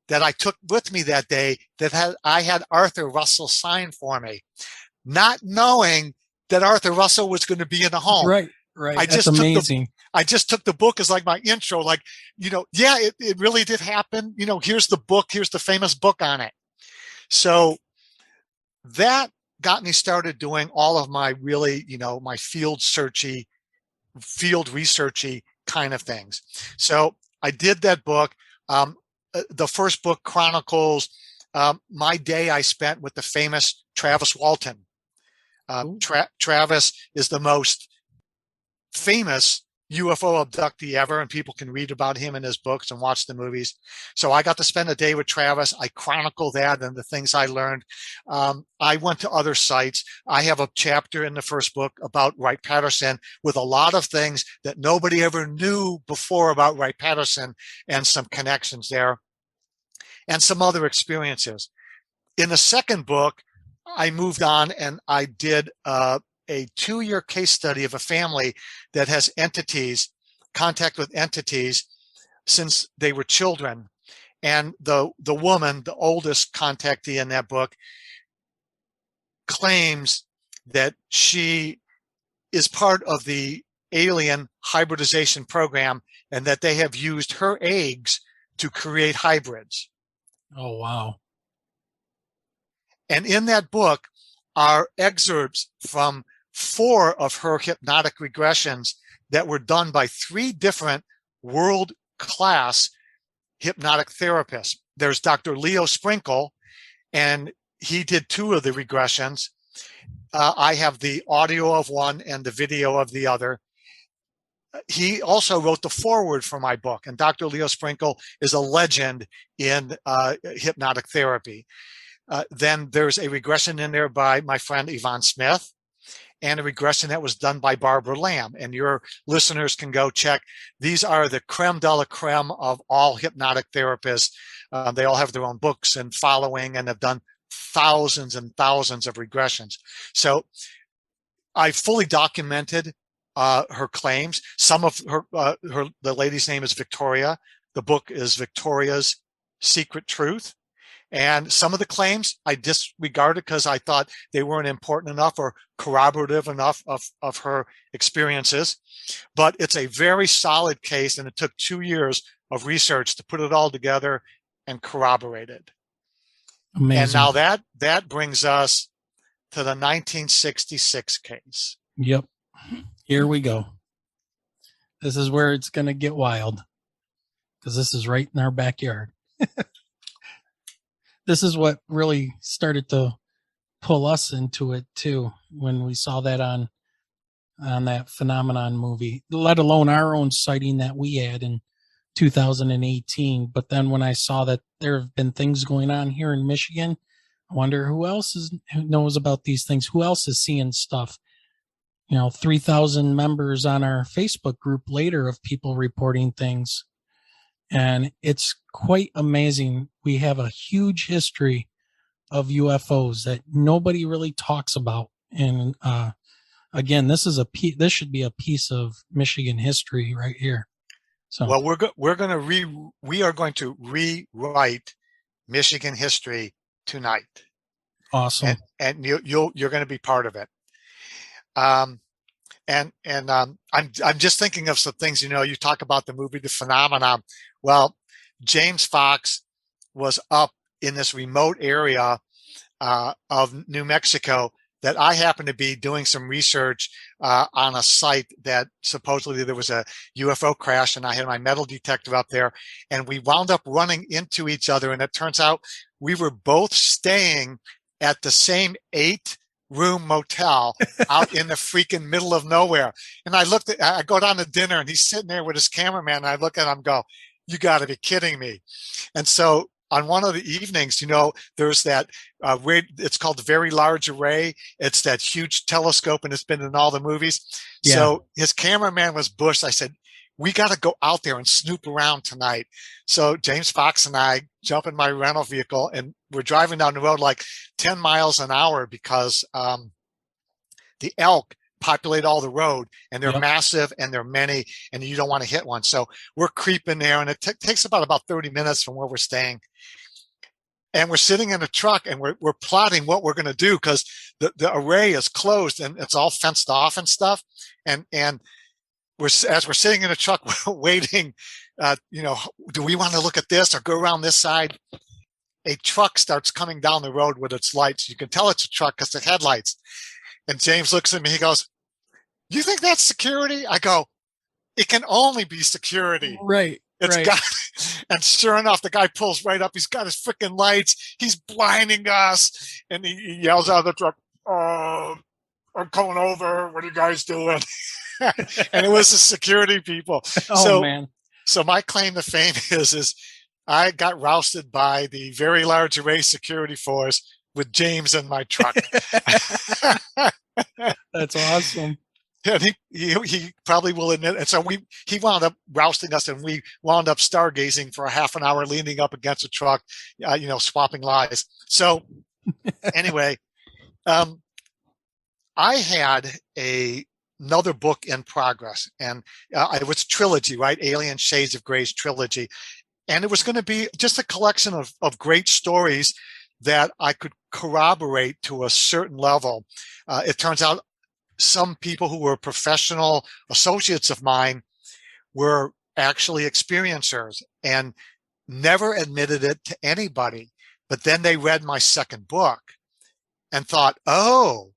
that I took with me that day that I had Arthur Russell sign for me, not knowing that Arthur Russell was going to be in the home. Right. That's amazing. I just took the book as like my intro, like, yeah, it really did happen. Here's the book. Here's the famous book on it. So that got me started doing all of my really, my field researchy kind of things. So I did that book. The first book chronicles my day I spent with the famous Travis Walton. Travis is the most famous UFO abductee ever, and people can read about him in his books and watch the movies. So I got to spend a day with Travis. I chronicle that and the things I learned. I went to other sites. I have a chapter in the first book about Wright-Patternson with a lot of things that nobody ever knew before about Wright-Patternson and some connections there. and some other experiences. In the second book, I moved on and I did a 2-year case study of a family that has contact with entities since they were children. And the woman, the oldest contactee in that book, claims that she is part of the alien hybridization program and that they have used her eggs to create hybrids. Oh, wow. And in that book are excerpts from 4 of her hypnotic regressions that were done by 3 different world-class hypnotic therapists. There's Dr. Leo Sprinkle, and he did 2 of the regressions. I have the audio of one and the video of the other. He also wrote the foreword for my book, and Dr. Leo Sprinkle is a legend in hypnotic therapy. Then there's a regression in there by my friend Yvonne Smith, and a regression that was done by Barbara Lamb. And your listeners can go check. These are the creme de la creme of all hypnotic therapists. They all have their own books and following and have done thousands and thousands of regressions. So I fully documented her claims. Some of the lady's name is Victoria. The book is Victoria's Secret Truth. And some of the claims I disregarded because I thought they weren't important enough or corroborative enough of her experiences. But it's a very solid case, and it took 2 years of research to put it all together and corroborate it. Amazing. And now that brings us to the 1966 case. Yep. Here we go. This is where it's going to get wild, because this is right in our backyard. This is what really started to pull us into it too, when we saw that on that Phenomenon movie, let alone our own sighting that we had in 2018. But then when I saw that there have been things going on here in Michigan, I wonder who knows about these things, who else is seeing stuff. 3,000 members on our Facebook group later of people reporting things. And it's quite amazing. We have a huge history of UFOs that nobody really talks about. And again, this should be a piece of Michigan history right here. So, well, we are going to rewrite Michigan history tonight. Awesome. And you're going to be part of it. I'm just thinking of some things. You talk about the movie The Phenomenon. Well, James Fox was up in this remote area of New Mexico that I happened to be doing some research on a site that supposedly there was a UFO crash, and I had my metal detector up there, and we wound up running into each other. And it turns out we were both staying at the same 8-room motel out in the freaking middle of nowhere. And I go down to dinner, and he's sitting there with his cameraman, and I look at him and go, "You got to be kidding me." And so on one of the evenings, there's that it's called the Very Large Array. It's that huge telescope, and it's been in all the movies. Yeah. So his cameraman was Bush. I said, "We got to go out there and snoop around tonight." So James Fox and I jump in my rental vehicle, and we're driving down the road like 10 miles an hour because the elk populate all the road, and they're massive and they're many, and you don't want to hit one. So we're creeping there, and it takes about 30 minutes from where we're staying. And we're sitting in a truck, and we're plotting what we're going to do because the array is closed and it's all fenced off and stuff. And as we're sitting in a truck waiting, do we want to look at this or go around this side? A truck starts coming down the road with its lights. You can tell it's a truck because the headlights. And James looks at me. He goes, "You think that's security?" I go, "It can only be security." Right. It's got, and sure enough, the guy pulls right up. He's got his freaking lights. He's blinding us. And he yells out of the truck, "Oh, I'm coming over. What are you guys doing?" And it was the security people. Man. So my claim to fame is I got rousted by the Very Large Array security force with James in my truck. That's awesome. And he probably will admit. And so he wound up rousting us, and we wound up stargazing for a half an hour, leaning up against a truck, swapping lies. So anyway, I had another book in progress, and it was trilogy, right? Alien Shades of Gray's trilogy. And it was going to be just a collection of great stories that I could corroborate to a certain level. It turns out some people who were professional associates of mine were actually experiencers and never admitted it to anybody. But then they read my second book and thought, oh,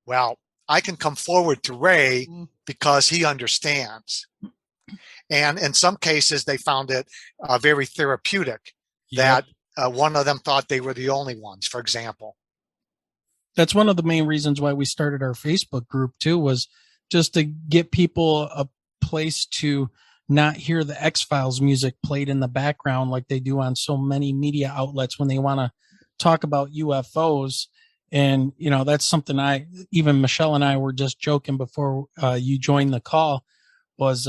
well, I can come forward to Ray because he understands. And in some cases, they found it very therapeutic that one of them thought they were the only ones, for example. That's one of the main reasons why we started our Facebook group too, was just to get people a place to not hear the X-Files music played in the background like they do on so many media outlets when they want to talk about UFOs. And, that's something even Michelle and I were just joking before you joined the call was,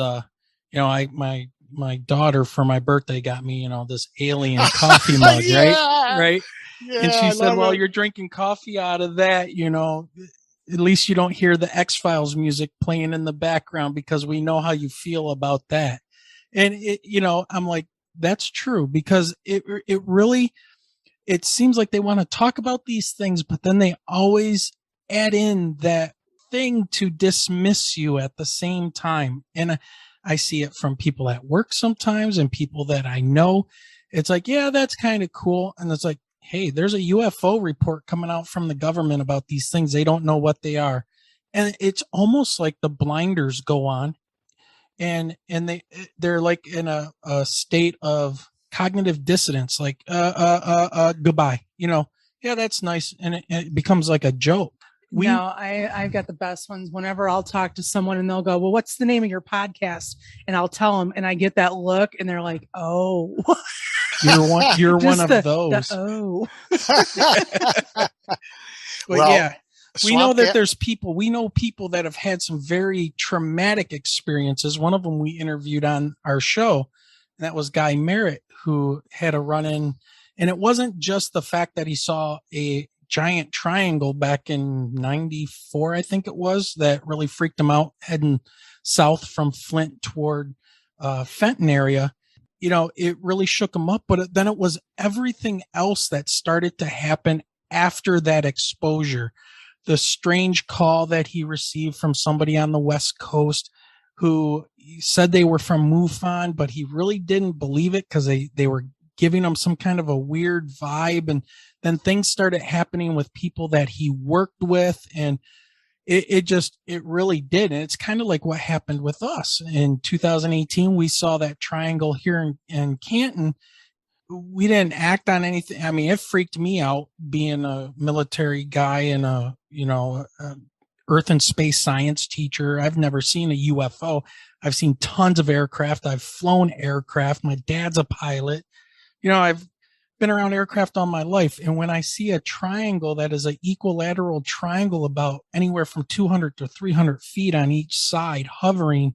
my daughter for my birthday got me, this alien coffee mug, right? Yeah, and she said, well, you're drinking coffee out of that, at least you don't hear the X-Files music playing in the background because we know how you feel about that. And I'm like, that's true, because it really, it seems like they want to talk about these things, but then they always add in that thing to dismiss you at the same time. And I see it from people at work sometimes and people that I know. It's like, yeah, that's kind of cool. And it's like, hey, there's a UFO report coming out from the government about these things. They don't know what they are. And it's almost like the blinders go on and they're like in a state of cognitive dissonance, like, goodbye, yeah, that's nice. And it becomes like a joke. I've got the best ones. Whenever I'll talk to someone and they'll go, well, what's the name of your podcast? And I'll tell them, and I get that look and they're like, oh, you're one of those. Oh, but yeah, we know that there's people, we know people that have had some very traumatic experiences. One of them we interviewed on our show, and that was Guy Merritt, who had a run-in. And it wasn't just the fact that he saw a giant triangle back in 94, I think it was, that really freaked him out heading south from Flint toward Fenton area. It really shook him up, but then it was everything else that started to happen after that exposure. The strange call that he received from somebody on the West Coast who said they were from MUFON, but he really didn't believe it because they were giving him some kind of a weird vibe. And then things started happening with people that he worked with. And it really did. And it's kind of like what happened with us in 2018. We saw that triangle here in Canton. We didn't act on anything. I mean, it freaked me out being a military guy and a Earth and space science teacher. I've never seen a UFO. I've seen tons of aircraft. I've flown aircraft. My dad's a pilot. I've been around aircraft all my life. And when I see a triangle that is an equilateral triangle about anywhere from 200 to 300 feet on each side, hovering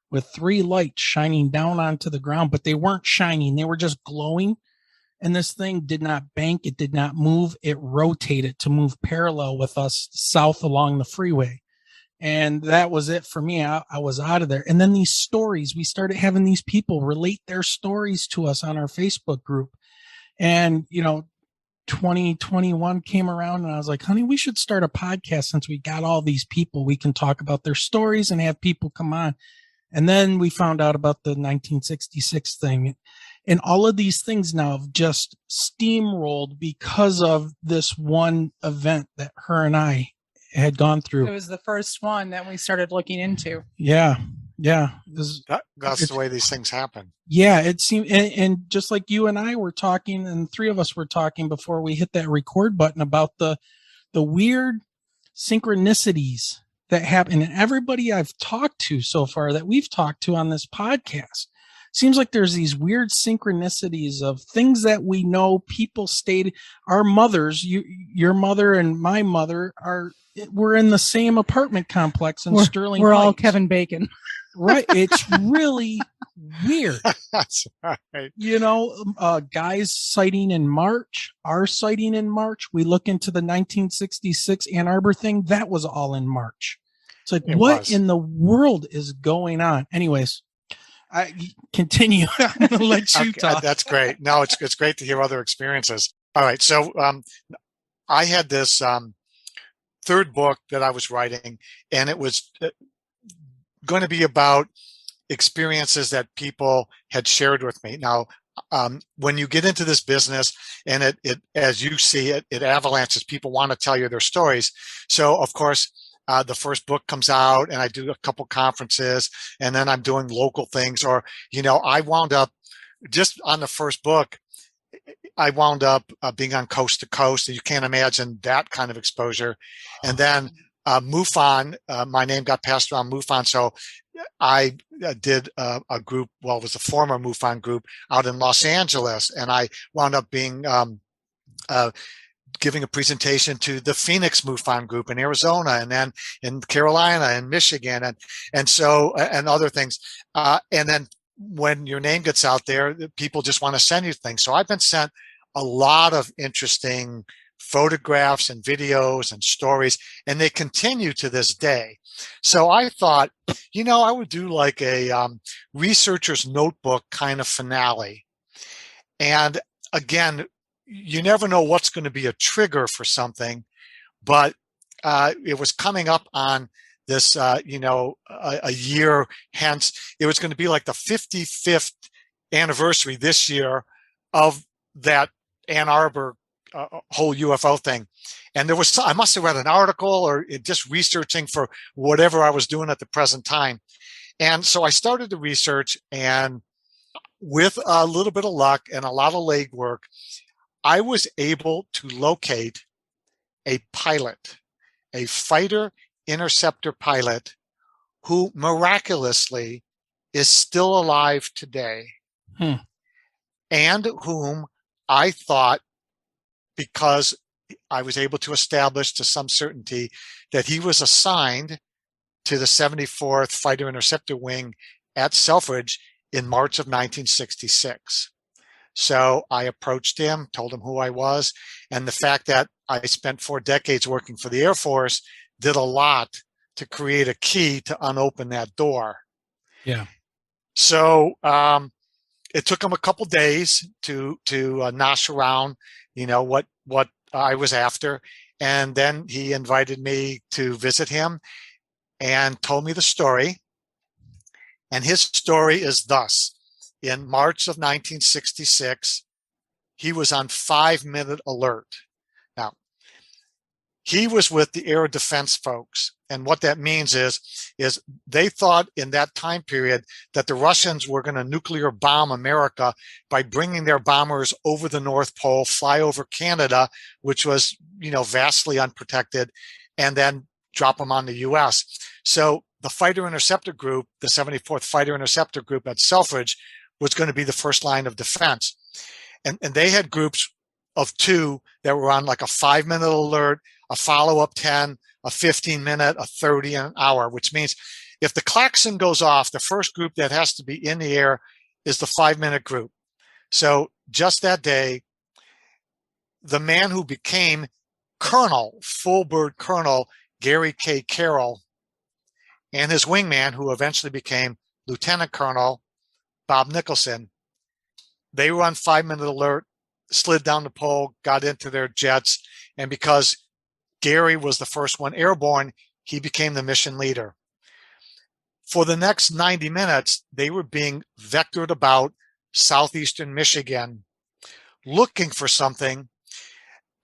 with three lights shining down onto the ground, but they weren't shining. They were just glowing. And this thing did not bank. It did not move. It rotated to move parallel with us south along the freeway. And that was it for me. I was out of there. And then these stories, we started having these people relate their stories to us on our Facebook group. And, 2021 came around and I was like, honey, we should start a podcast since we got all these people. We can talk about their stories and have people come on. And then we found out about the 1966 thing. And all of these things now have just steamrolled because of this one event that her and I had gone through. It was the first one that we started looking into. Yeah. That's the way these things happen. Yeah, it seemed, and just like you and I were talking, and three of us were talking before we hit that record button about the weird synchronicities that happen. And everybody I've talked to so far that we've talked to on this podcast, seems like there's these weird synchronicities of things that we know people stated. Our mothers, your mother and my mother we're in the same apartment complex in Sterling We're Heights. all Kevin Bacon. Right. It's really weird. That's right. You know, guys sighting in March, our sighting in March. We look into the 1966 Ann Arbor thing. That was all in March. It's like, what in the world is going on? Anyways, I continue. I'm going to let you talk. That's great. No, it's great to hear other experiences. All right. So I had this third book that I was writing, and it was going to be about experiences that people had shared with me. Now, when you get into this business and it as you see it avalanches, people want to tell you their stories. So of course, the first book comes out and I do a couple conferences, and then I'm doing local things, or, I wound up just on the first book, I wound up being on coast to coast. You can't imagine that kind of exposure. And then MUFON, my name got passed around MUFON. So I did a group, well, it was a former MUFON group out in Los Angeles. And I wound up being giving a presentation to the Phoenix MUFON group in Arizona, and then in Carolina and Michigan, and so and other things. And then when your name gets out there, people just want to send you things. So I've been sent a lot of interesting photographs and videos and stories, and they continue to this day. So I thought, I would do like a researcher's notebook kind of finale. And again, you never know what's going to be a trigger for something, but it was coming up on this, a year hence. It was going to be like the 55th anniversary this year of that Ann Arbor whole UFO thing. And I must have read an article or just researching for whatever I was doing at the present time. And so I started the research, and with a little bit of luck and a lot of legwork, I was able to locate a pilot, a fighter interceptor pilot, who miraculously is still alive today, and whom I thought, because I was able to establish to some certainty that he was assigned to the 74th Fighter Interceptor Wing at Selfridge in March of 1966. So I approached him, told him who I was, and the fact that I spent 4 decades working for the Air Force did a lot to create a key to unopen that door. Yeah. So it took him a couple days to nosh around, what I was after, and then he invited me to visit him and told me the story. And his story is thus: in March of 1966, he was on 5-minute alert. Now, he was with the air defense folks. And what that means is they thought in that time period that the Russians were going to nuclear bomb America by bringing their bombers over the North Pole, fly over Canada, which was, vastly unprotected, and then drop them on the U.S. So the Fighter Interceptor Group, the 74th Fighter Interceptor Group at Selfridge, was going to be the first line of defense. And they had groups of 2 that were on like a 5-minute alert, a follow-up 10, a 15-minute, a 30, and an hour, which means if the klaxon goes off, the first group that has to be in the air is the 5-minute group. So just that day, the man who became Colonel, full bird Colonel, Gary K. Carroll, and his wingman, who eventually became Lieutenant Colonel, Bob Nicholson, they were on 5-minute alert, slid down the pole, got into their jets, and because Gary was the first one airborne, he became the mission leader. For the next 90 minutes, they were being vectored about southeastern Michigan, looking for something,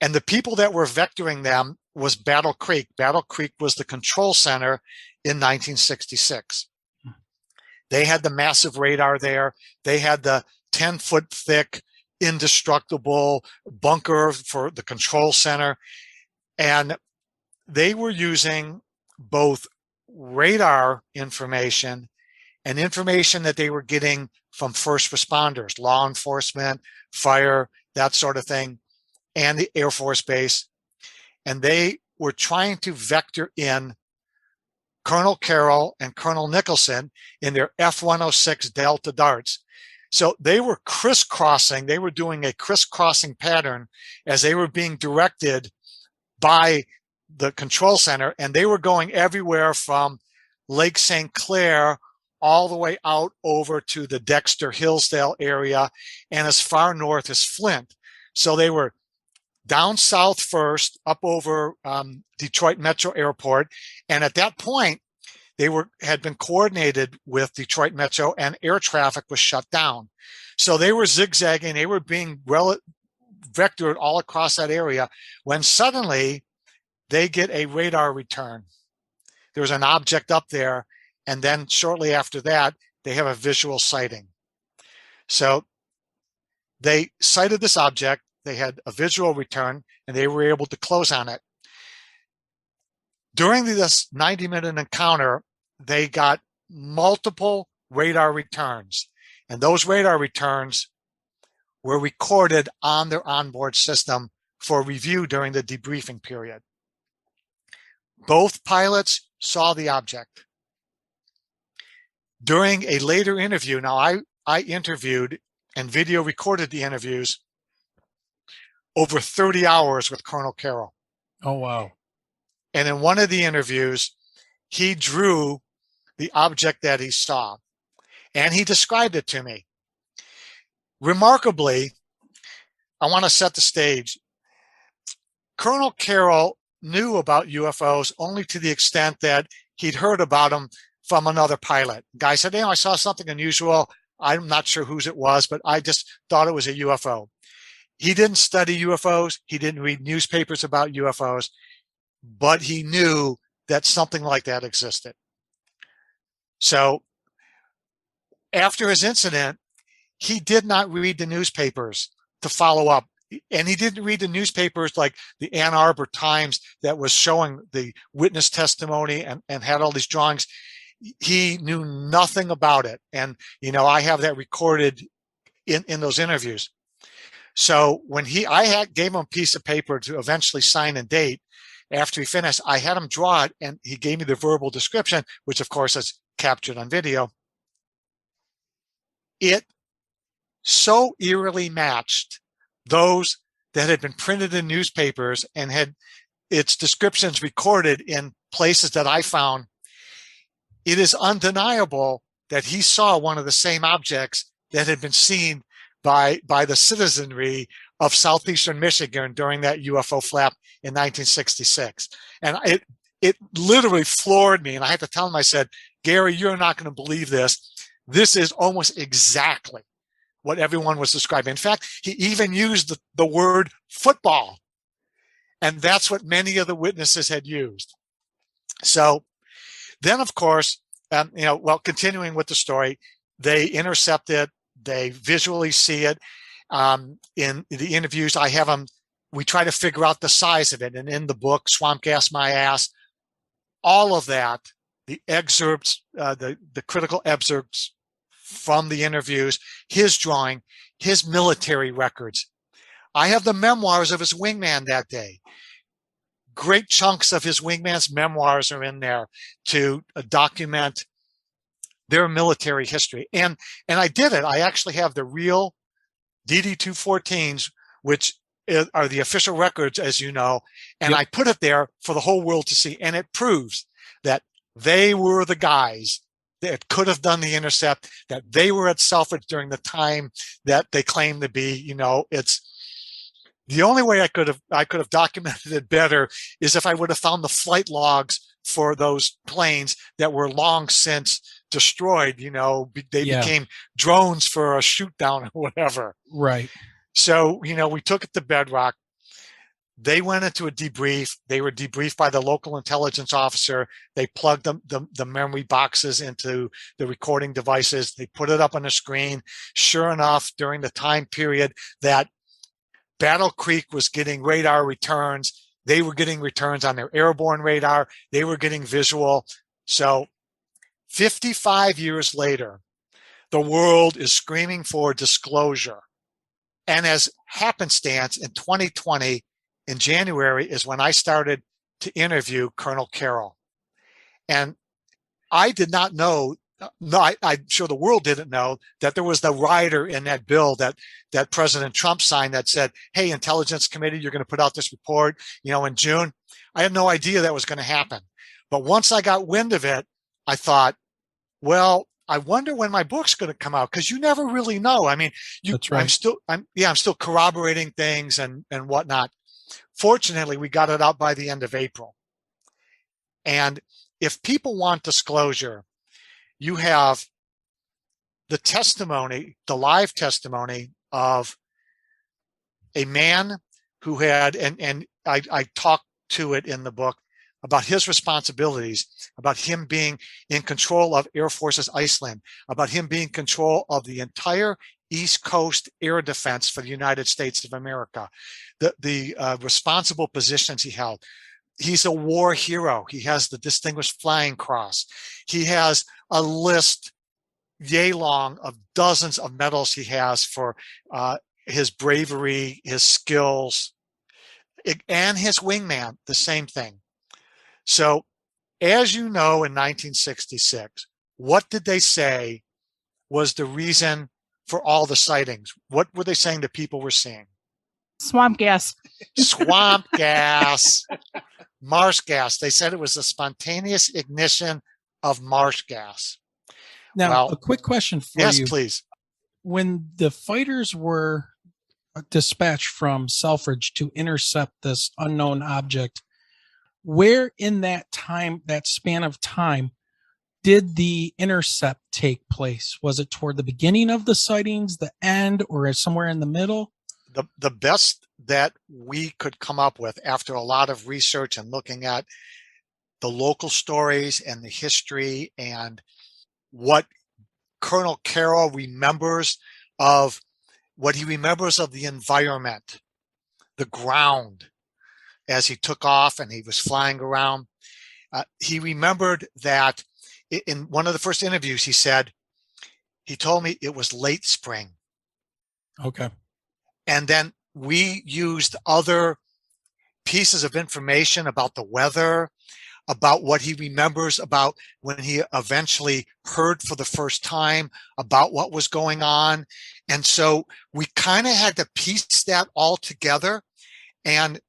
and the people that were vectoring them was Battle Creek. Battle Creek was the control center in 1966. They had the massive radar there. They had the 10-foot thick, indestructible bunker for the control center. And they were using both radar information and information that they were getting from first responders, law enforcement, fire, that sort of thing, and the Air Force Base. And they were trying to vector in Colonel Carroll and Colonel Nicholson in their F-106 Delta darts. So they were crisscrossing. They were doing a crisscrossing pattern as they were being directed by the control center, and they were going everywhere from Lake St. Clair all the way out over to the Dexter Hillsdale area and as far north as Flint. So they were down south first, up over Detroit Metro Airport, and at that point, they had been coordinated with Detroit Metro, and air traffic was shut down. So they were zigzagging. They were being vectored all across that area when suddenly they get a radar return. There was an object up there, and then shortly after that, they have a visual sighting. So they sighted this object. They had a visual return, and they were able to close on it. During this 90-minute encounter, they got multiple radar returns, and those radar returns were recorded on their onboard system for review during the debriefing period. Both pilots saw the object. During a later interview, now I interviewed and video recorded the interviews over 30 hours with Colonel Carroll. Oh, wow. And in one of the interviews, he drew the object that he saw, and he described it to me. Remarkably, I want to set the stage. Colonel Carroll knew about UFOs only to the extent that he'd heard about them from another pilot. The guy said, I saw something unusual. I'm not sure whose it was, but I just thought it was a UFO. He didn't study UFOs. He didn't read newspapers about UFOs, but he knew that something like that existed. So after his incident, he did not read the newspapers to follow up. And he didn't read the newspapers like the Ann Arbor Times that was showing the witness testimony and had all these drawings. He knew nothing about it. And, I have that recorded in those interviews. So when I gave him a piece of paper to eventually sign and date, after he finished, I had him draw it, and he gave me the verbal description, which of course is captured on video. It so eerily matched those that had been printed in newspapers and had its descriptions recorded in places that I found. It is undeniable that he saw one of the same objects that had been seen by the citizenry of southeastern Michigan during that UFO flap in 1966. And it literally floored me. And I had to tell him, I said, Gary, you're not going to believe this. This is almost exactly what everyone was describing. In fact, he even used the word football. And that's what many of the witnesses had used. So then, of course, continuing with the story, they intercept it. They visually see it. In the interviews, I have them, we try to figure out the size of it. And in the book, Swamp Gas My Ass, all of that, the excerpts, the critical excerpts from the interviews, his drawing, his military records. I have the memoirs of his wingman that day. Great chunks of his wingman's memoirs are in there to document their military history. And I did it. I actually have the real DD-214s, which are the official records, as you know, and I put it there for the whole world to see. And it proves that they were the guys that could have done the intercept, that they were at Selfridge during the time that they claim to be. It's the only way I could have documented it better is if I would have found the flight logs for those planes that were long since destroyed. They became drones for a shoot down or whatever. Right. So, we took it to Bedrock. They went into a debrief. They were debriefed by the local intelligence officer. They plugged the memory boxes into the recording devices. They put it up on the screen. Sure enough, during the time period that Battle Creek was getting radar returns, they were getting returns on their airborne radar. They were getting visual. So 55 years later, The world is screaming for disclosure. And as happenstance, in 2020, in January, is when I started to interview Colonel Carroll. And I did not know, I'm sure the world didn't know, that there was the rider in that bill that President Trump signed that said, hey, Intelligence Committee, you're going to put out this report, in June. I had no idea that was going to happen. But once I got wind of it, I thought, well, I wonder when my book's going to come out, because you never really know. I mean, That's right. I'm still corroborating things and whatnot. Fortunately, we got it out by the end of April. And if people want disclosure, you have the testimony, the live testimony of a man who had, and I talked to it in the book, about his responsibilities, about him being in control of Air Forces Iceland, about him being in control of the entire East Coast air defense for the United States of America, the responsible positions he held. He's a war hero. He has the Distinguished Flying Cross. He has a list yay long of dozens of medals he has for his bravery, his skills, and his wingman, the same thing. So, as you know, in 1966, what did they say was the reason for all the sightings? What were they saying that people were seeing? Swamp gas. Swamp gas, marsh gas. They said it was a spontaneous ignition of marsh gas. Now, Well, a quick question for yes, you. please. When the fighters were dispatched from Selfridge to intercept this unknown object, where in that time, that span of time, did the intercept take place? Was it toward the beginning of the sightings, the end, or somewhere in the middle? The best that we could come up with after a lot of research and looking at the local stories and the history and what Colonel Carroll remembers of what he remembers of the environment, the ground, as he took off and he was flying around. He remembered that in one of the first interviews, he told me it was late spring. Okay. And then we used other pieces of information about the weather, about what he remembers about when he eventually heard for the first time about what was going on. And so we kind of had to piece that all together. And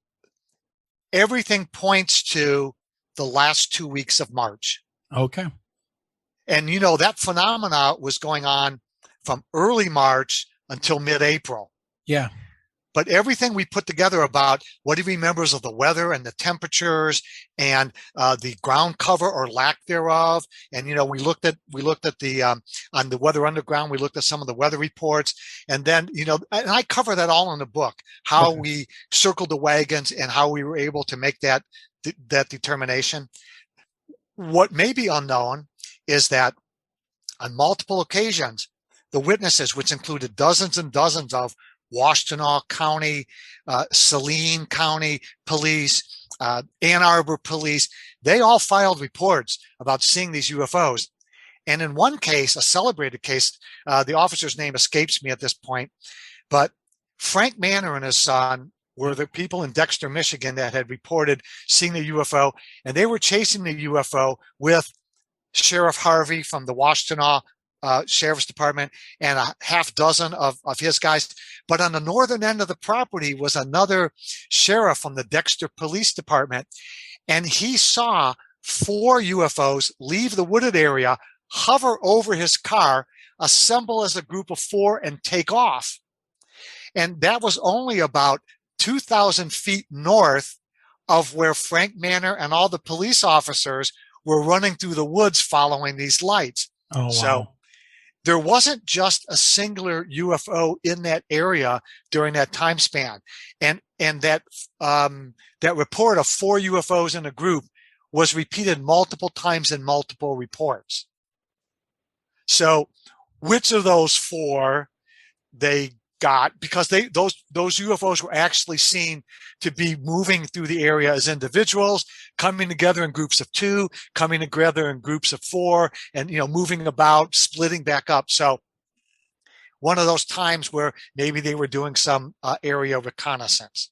everything points to the last 2 weeks of March. Okay. And, that phenomena was going on from early March until mid-April. Yeah. But everything we put together about what he remembers of the weather and the temperatures and the ground cover or lack thereof, and we looked at the on the Weather Underground, we looked at some of the weather reports, and then and I cover that all in the book, how we circled the wagons and how we were able to make that determination. What may be unknown is that on multiple occasions, the witnesses, which included dozens and dozens of Washtenaw County, Saline County police, Ann Arbor police, they all filed reports about seeing these UFOs. And in one case, a celebrated case, the officer's name escapes me at this point, but Frank Manor and his son were the people in Dexter, Michigan that had reported seeing the UFO, and they were chasing the UFO with Sheriff Harvey from the Washtenaw Sheriff's Department and a half dozen of his guys. But on the northern end of the property was another sheriff from the Dexter Police Department. And he saw 4 UFOs leave the wooded area, hover over his car, assemble as a group of 4 and take off. And that was only about 2,000 feet north of where Frank Manor and all the police officers were running through the woods following these lights. Oh, wow. So there wasn't just a singular UFO in that area during that time span. And that report of 4 UFOs in a group was repeated multiple times in multiple reports. So which of those 4 they got, because those UFOs were actually seen to be moving through the area as individuals, coming together in groups of 2, coming together in groups of 4, and moving about, splitting back up. So one of those times where maybe they were doing some area reconnaissance.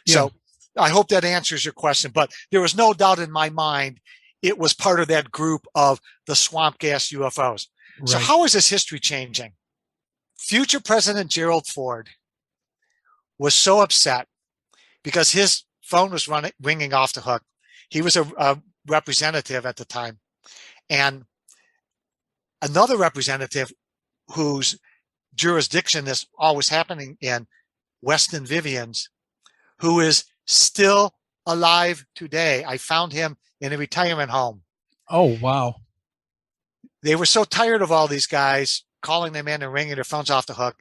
Yeah. So I hope that answers your question, but there was no doubt in my mind it was part of that group of the swamp gas UFOs. Right. So how is this history changing? Future President Gerald Ford was so upset because his phone was ringing off the hook. He was a representative at the time. And another representative whose jurisdiction this all was happening in, Weston Vivians, who is still alive today. I found him in a retirement home. Oh, wow. They were so tired of all these guys calling them in and ringing their phones off the hook.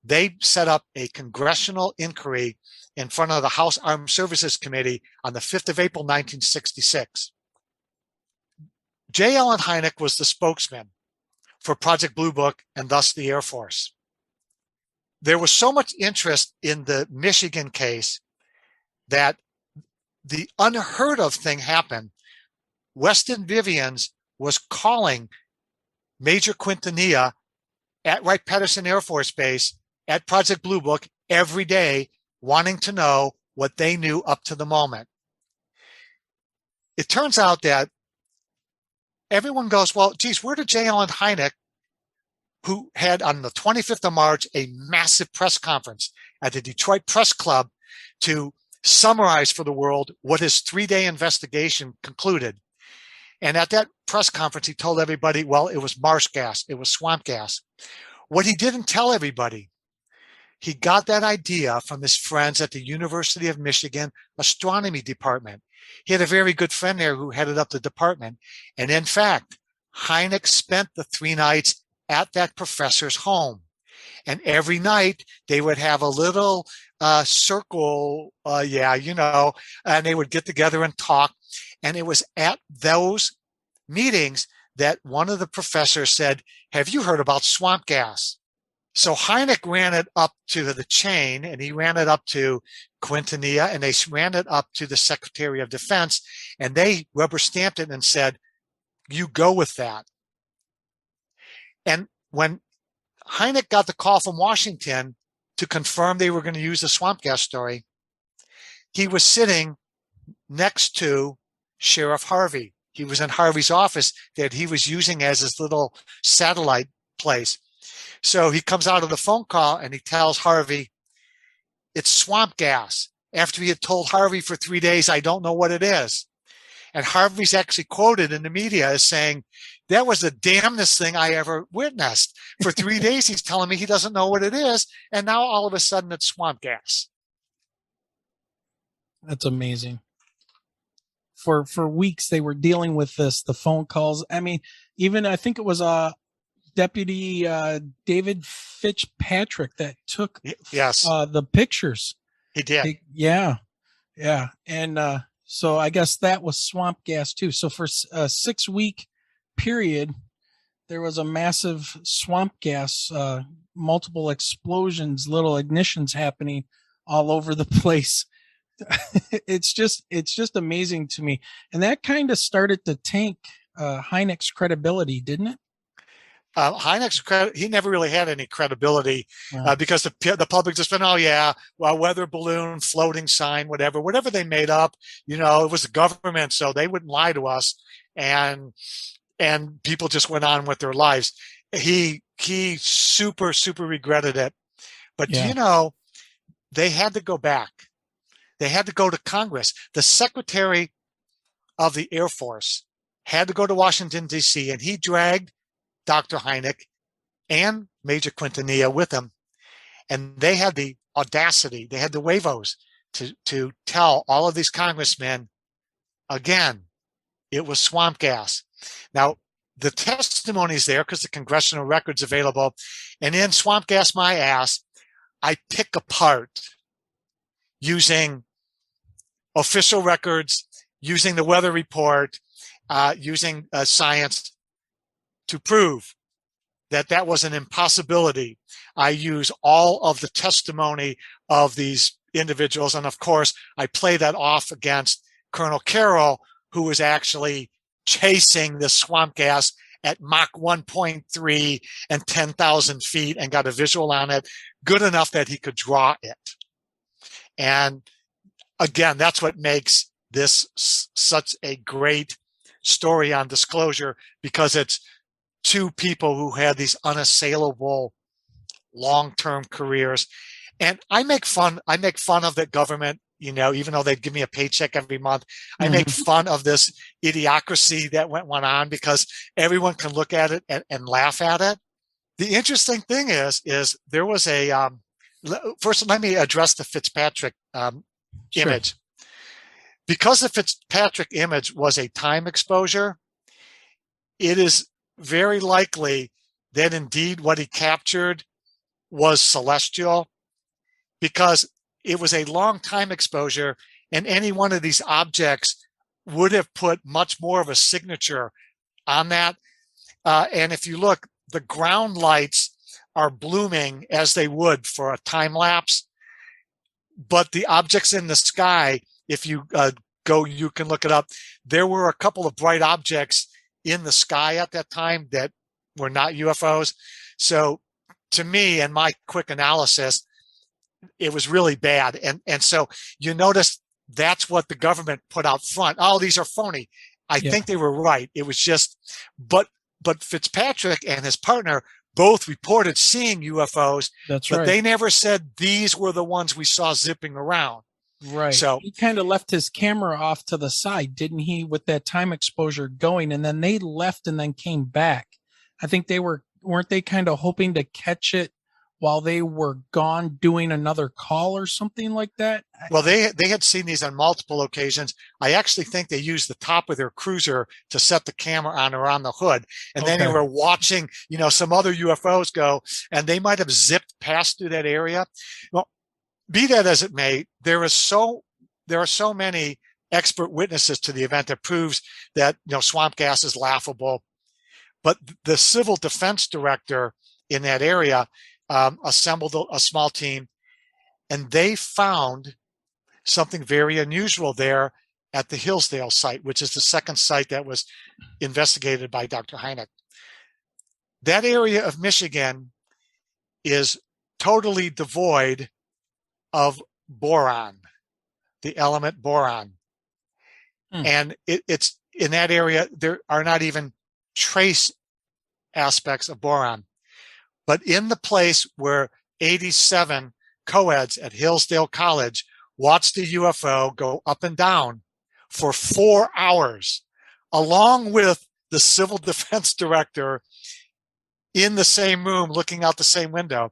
They set up a congressional inquiry in front of the House Armed Services Committee on the 5th of April, 1966. J. Allen Hynek was the spokesman for Project Blue Book and thus the Air Force. There was so much interest in the Michigan case that the unheard of thing happened. Weston Vivians was calling Major Quintanilla at Wright-Patternson Air Force Base at Project Blue Book every day, wanting to know what they knew up to the moment. It turns out that everyone goes, well, geez, where did J. Allen Hynek, who had on the 25th of March a massive press conference at the Detroit Press Club to summarize for the world what his 3-day investigation concluded. And at that press conference, he told everybody, well, it was marsh gas, it was swamp gas. What he didn't tell everybody, he got that idea from his friends at the University of Michigan astronomy department. He had a very good friend there who headed up the department. And in fact, Hynek spent the 3 nights at that professor's home. And every night they would have a little circle, and they would get together and talk. And it was at those meetings that one of the professors said, have you heard about swamp gas? So Hynek ran it up to the chain, and he ran it up to Quintanilla, and they ran it up to the Secretary of Defense, and they rubber stamped it and said, you go with that. And when Hynek got the call from Washington to confirm they were going to use the swamp gas story, he was sitting next to Sheriff Harvey. He was in Harvey's office that he was using as his little satellite place. So he comes out of the phone call and he tells Harvey, it's swamp gas. After he had told Harvey for 3 days, I don't know what it is. And Harvey's actually quoted in the media as saying, that was the damnedest thing I ever witnessed. For 3 days, he's telling me he doesn't know what it is. And now all of a sudden it's swamp gas. That's amazing. For weeks, they were dealing with this, the phone calls. I mean, even I think it was Deputy David Fitzpatrick that took the pictures. He did. Yeah. And so I guess that was swamp gas too. So for a 6-week period, there was a massive swamp gas, multiple explosions, little ignitions happening all over the place. It's just amazing to me. And that kind of started to tank Hynek's credibility, didn't it? He never really had any credibility because the public just went, oh yeah, well, weather balloon, floating sign, whatever they made up, it was the government, so they wouldn't lie to us, and people just went on with their lives. He super regretted it, but they had to go back. They had to go to Congress. The Secretary of the Air Force had to go to Washington, D.C., and he dragged Dr. Hynek and Major Quintanilla with him. And they had the audacity, they had the huevos to tell all of these congressmen, again, it was swamp gas. Now, the testimony's there because the congressional record's available. And in Swamp Gas My Ass, I pick apart using official records, using the weather report, using science to prove that was an impossibility. I use all of the testimony of these individuals. And of course, I play that off against Colonel Carroll, who was actually chasing the swamp gas at Mach 1.3 and 10,000 feet and got a visual on it good enough that he could draw it. And again, that's what makes this such a great story on disclosure, because it's two people who had these unassailable long-term careers. And I make fun of the government, you know, even though they give me a paycheck every month. I make fun of this idiocracy that went on, because everyone can look at it and laugh at it. The interesting thing is there was a, first let me address the Fitzpatrick image. Because the Fitzpatrick image was a time exposure, it is very likely that indeed what he captured was celestial, because it was a long time exposure, and any one of these objects would have put much more of a signature on that. And if you look, the ground lights are blooming as they would for a time lapse, but the objects in the sky, if you you can look it up. There were a couple of bright objects in the sky at that time that were not UFOs. So to me, and my quick analysis, it was really bad. And so you notice that's what the government put out front. Oh, these are phony. I think they were right. It was just, but Fitzpatrick and his partner both reported seeing UFOs. That's right. But they never said these were the ones we saw zipping around. Right. So he kind of left his camera off to the side, didn't he, with that time exposure going, and then they left and then came back. I think weren't they kind of hoping to catch it while they were gone doing another call or something like that? Well, they had seen these on multiple occasions. I actually think they used the top of their cruiser to set the camera on or on the hood. And then they were watching, you know, some other UFOs go, and they might have zipped past through that area. Well, be that as it may, there are so many expert witnesses to the event that proves that, you know, swamp gas is laughable. But the civil defense director in that area assembled a small team, and they found something very unusual there at the Hillsdale site, which is the second site that was investigated by Dr. Hynek. That area of Michigan is totally devoid of boron, the element boron. And it's in that area, there are not even trace aspects of boron. But in the place where 87 co-eds at Hillsdale College watched the UFO go up and down for 4 hours, along with the civil defense director in the same room looking out the same window,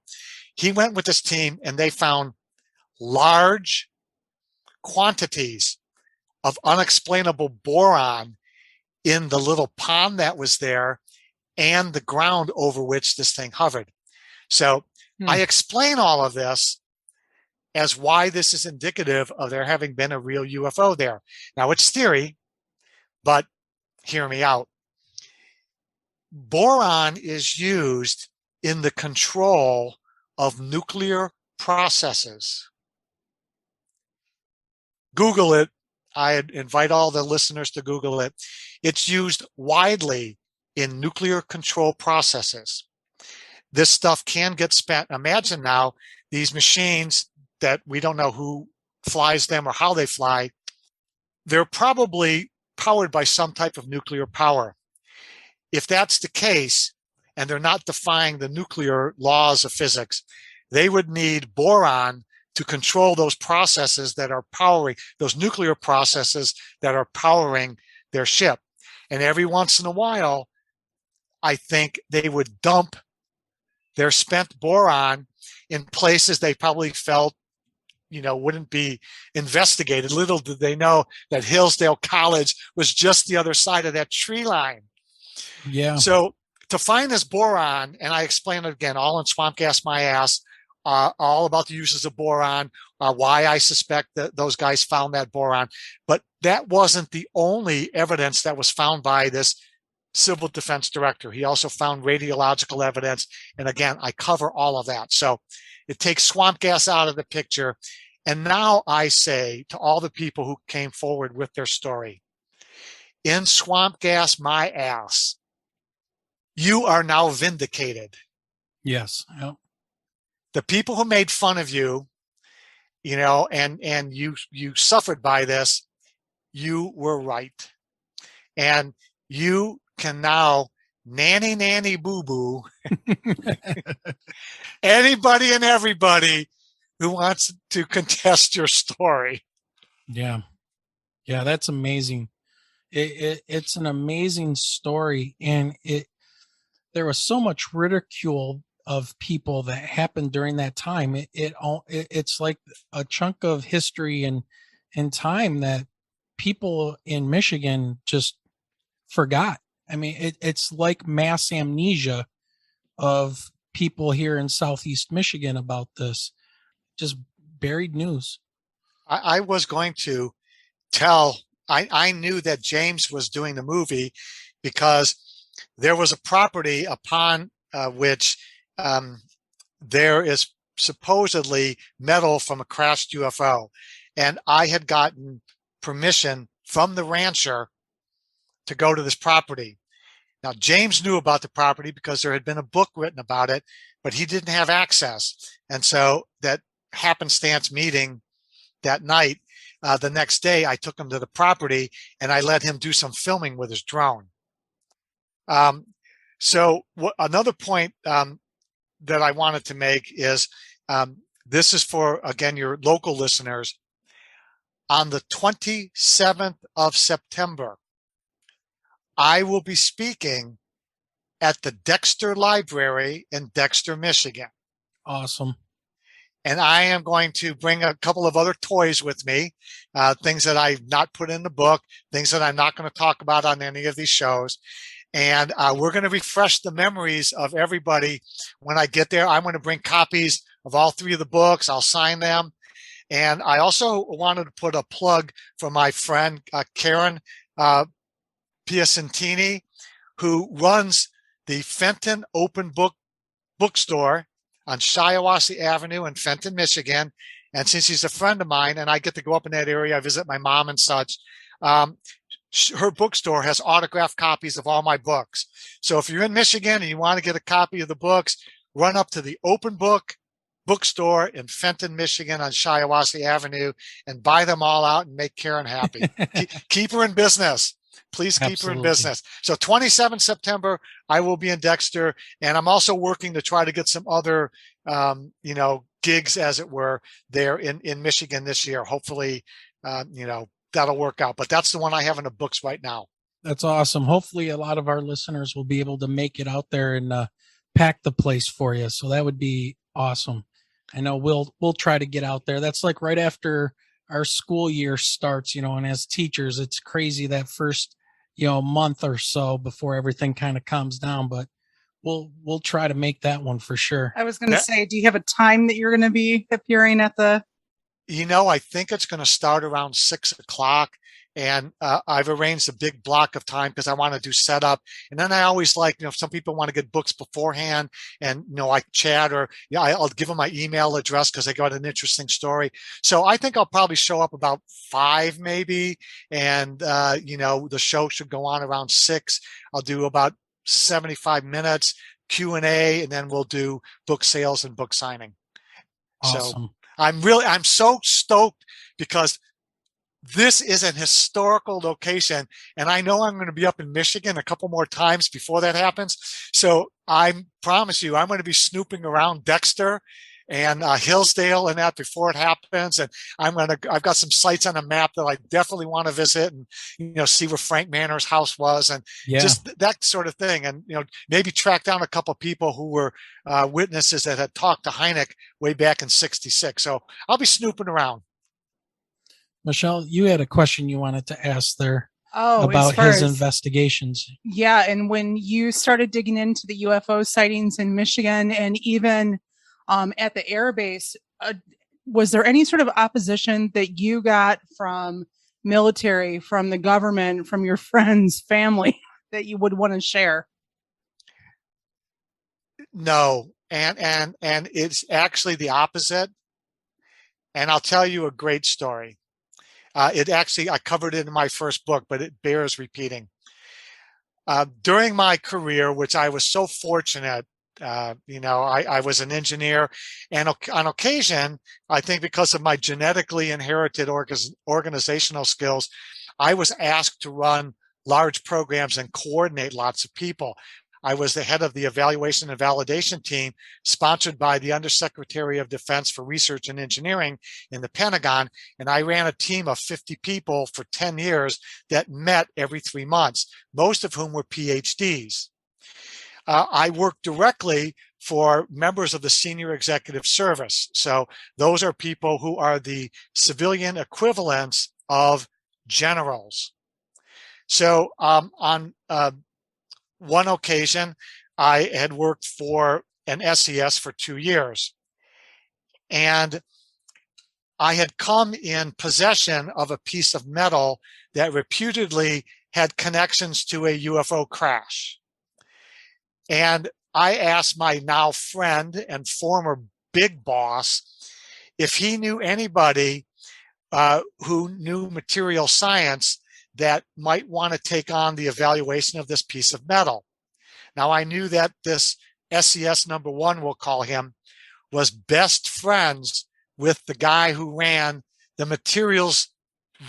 he went with his team and they found large quantities of unexplainable boron in the little pond that was there and the ground over which this thing hovered. So I explain all of this as why this is indicative of there having been a real UFO there. Now, it's theory, but hear me out. Boron is used in the control of nuclear processes. Google it. I invite all the listeners to Google it. It's used widely in nuclear control processes. This stuff can get spent. Imagine now these machines that we don't know who flies them or how they fly. They're probably powered by some type of nuclear power. If that's the case, and they're not defying the nuclear laws of physics, they would need boron to control those processes that are powering, those nuclear processes that are powering their ship. And every once in a while, I think they would dump their spent boron in places they probably felt, you know, wouldn't be investigated. Little did they know that Hillsdale College was just the other side of that tree line. Yeah. So to find this boron, and I explain it again, all in Swamp Gas My Ass, all about the uses of boron, why I suspect that those guys found that boron. But that wasn't the only evidence that was found by this civil defense director. He also found radiological evidence. And again, I cover all of that. So it takes swamp gas out of the picture. And now I say to all the people who came forward with their story, in Swamp Gas My Ass, you are now vindicated. Yes. Yep. The people who made fun of you, and you suffered by this, you were right. And you can now nanny boo boo anybody and everybody who wants to contest your story. Yeah. Yeah, that's amazing. It's an amazing story, and there was so much ridicule of people that happened during that time. It's like a chunk of history and time that people in Michigan just forgot. I mean, it's like mass amnesia of people here in Southeast Michigan about this. Just buried news. I was going to tell, I knew that James was doing the movie because there was a property upon which there is supposedly metal from a crashed UFO. And I had gotten permission from the rancher to go to this property. Now, James knew about the property because there had been a book written about it, but he didn't have access. And so that happenstance meeting that night, the next day, I took him to the property and I let him do some filming with his drone. Another point that I wanted to make is this is for, again, your local listeners. On the 27th of September, I will be speaking at the Dexter Library in Dexter, Michigan. Awesome. And I am going to bring a couple of other toys with me, things that I've not put in the book, things that I'm not going to talk about on any of these shows. And we're going to refresh the memories of everybody when I get there. I'm going to bring copies of all three of the books. I'll sign them. And I also wanted to put a plug for my friend, Karen Piacentini, who runs the Fenton Open Bookstore on Shiawassee Avenue in Fenton, Michigan. And since she's a friend of mine and I get to go up in that area, I visit my mom and such, her bookstore has autographed copies of all my books. So if you're in Michigan and you want to get a copy of the books, run up to the Open Bookstore in Fenton, Michigan on Shiawassee Avenue and buy them all out and make Karen happy. Keep her in business. Please keep her in business. So 27 September, I will be in Dexter, and I'm also working to try to get some other, gigs, as it were, there in Michigan this year. Hopefully, that'll work out. But that's the one I have in the books right now. That's awesome. Hopefully, a lot of our listeners will be able to make it out there and pack the place for you. So that would be awesome. I know we'll try to get out there. That's like right after our school year starts, and as teachers, it's crazy that first, month or so before everything kind of calms down, but we'll try to make that one for sure. I was going to say, do you have a time that you're going to be appearing at the? I think it's going to start around 6:00. And I've arranged a big block of time because I want to do setup. And then I always like, some people want to get books beforehand and, I chat or I'll give them my email address because they got an interesting story. So I think I'll probably show up about 5 maybe. And, the show should go on around 6. I'll do about 75 minutes Q&A, and then we'll do book sales and book signing. Awesome. So I'm so stoked because this is an historical location, and I know I'm going to be up in Michigan a couple more times before that happens. So I promise you, I'm going to be snooping around Dexter and Hillsdale and that before it happens. And I've got some sites on a map that I definitely want to visit and, see where Frank Manor's house was and just that sort of thing. And, maybe track down a couple of people who were witnesses that had talked to Hynek way back in '66. So I'll be snooping around. Michelle, you had a question you wanted to ask there about his investigations. Yeah. And when you started digging into the UFO sightings in Michigan and even at the air base, was there any sort of opposition that you got from military, from the government, from your friends, family that you would want to share? No. And it's actually the opposite. And I'll tell you a great story. I covered it in my first book, but it bears repeating. during my career, which I was so fortunate, I was an engineer, and on occasion, I think because of my genetically inherited organizational skills, I was asked to run large programs and coordinate lots of people. I was the head of the evaluation and validation team sponsored by the Undersecretary of Defense for Research and Engineering in the Pentagon, and I ran a team of 50 people for 10 years that met every 3 months, most of whom were PhDs. I worked directly for members of the Senior Executive Service. So those are people who are the civilian equivalents of generals. So on one occasion, I had worked for an SES for 2 years, and I had come in possession of a piece of metal that reputedly had connections to a UFO crash. And I asked my now friend and former big boss if he knew anybody who knew material science that might want to take on the evaluation of this piece of metal. Now, I knew that this SES number one, we'll call him, was best friends with the guy who ran the materials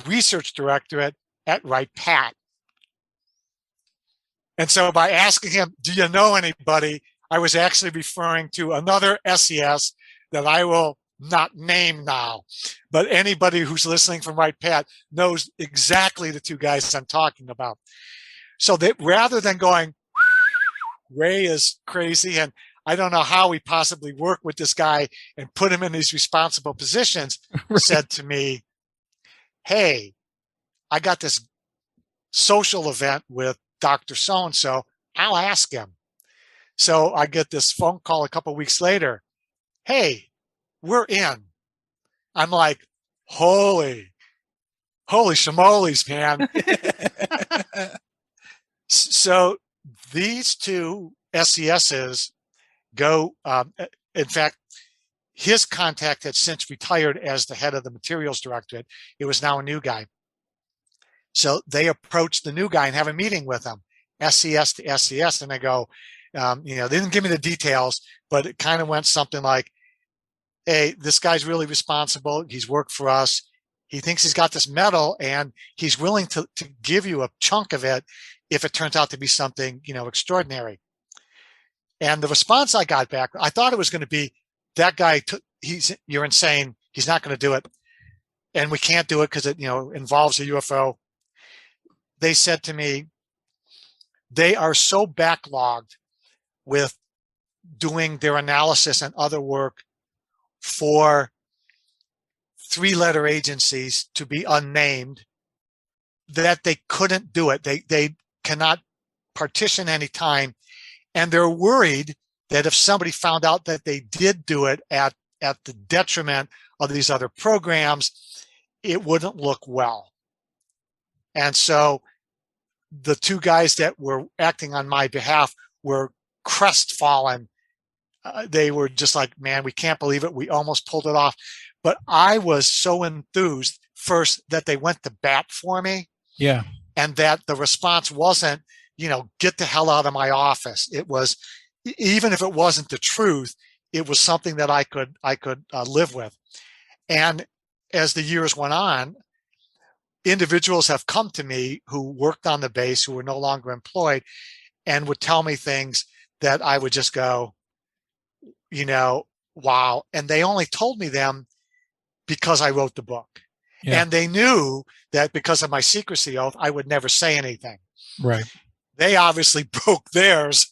research directorate at Wright-Patternson. And so by asking him, do you know anybody, I was actually referring to another SES that I will not name now, but anybody who's listening from Wright-Patternson knows exactly the two guys I'm talking about. So that rather than going, Ray is crazy and I don't know how we possibly work with this guy and put him in these responsible positions, right, said to me, hey, I got this social event with Dr. So-and-so, I'll ask him. So I get this phone call a couple of weeks later. Hey, we're in. I'm like, holy shamoles, man. So these two SESs go, in fact, his contact had since retired as the head of the materials directorate. It was now a new guy. So they approached the new guy and have a meeting with him, SES to SES. And they go, they didn't give me the details, but it kind of went something like, hey, this guy's really responsible. He's worked for us. He thinks he's got this metal and he's willing to give you a chunk of it if it turns out to be something, extraordinary. And the response I got back, I thought it was going to be, that guy, you're insane. He's not going to do it. And we can't do it because it, involves a UFO. They said to me, they are so backlogged with doing their analysis and other work for 3-letter agencies to be unnamed that they couldn't do it. They cannot partition any time. And they're worried that if somebody found out that they did do it at the detriment of these other programs, it wouldn't look well. And so the two guys that were acting on my behalf were crestfallen. They were just like, man, we can't believe it. We almost pulled it off. But I was so enthused first that they went to bat for me. Yeah. And that the response wasn't, get the hell out of my office. It was, even if it wasn't the truth, it was something that I could live with. And as the years went on, individuals have come to me who worked on the base, who were no longer employed, and would tell me things that I would just go, wow. And they only told me them because I wrote the book. Yeah. And they knew that because of my secrecy oath, I would never say anything. Right. They obviously broke theirs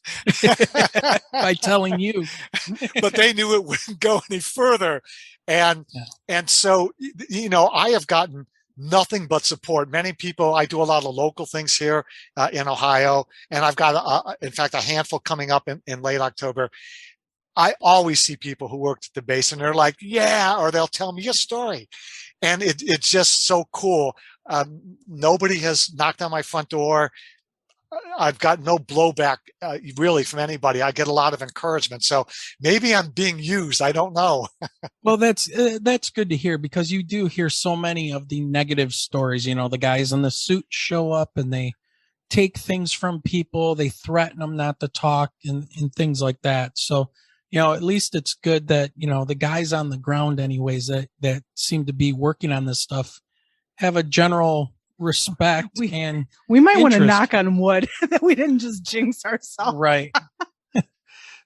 by telling you, but they knew it wouldn't go any further. And so, I have gotten nothing but support. Many people, I do a lot of local things here in Ohio, and I've got, in fact, a handful coming up in late October. I always see people who worked at the base and they're like, yeah, or they'll tell me a story. And it's just so cool. Nobody has knocked on my front door. I've got no blowback really from anybody. I get a lot of encouragement. So maybe I'm being used. I don't know. Well, that's good to hear, because you do hear so many of the negative stories. The guys in the suit show up and they take things from people. They threaten them not to talk and things like that. So, at least it's good that, the guys on the ground anyways that seem to be working on this stuff have a general respect and we might want to interest. knock on wood that we didn't just jinx ourselves. Right.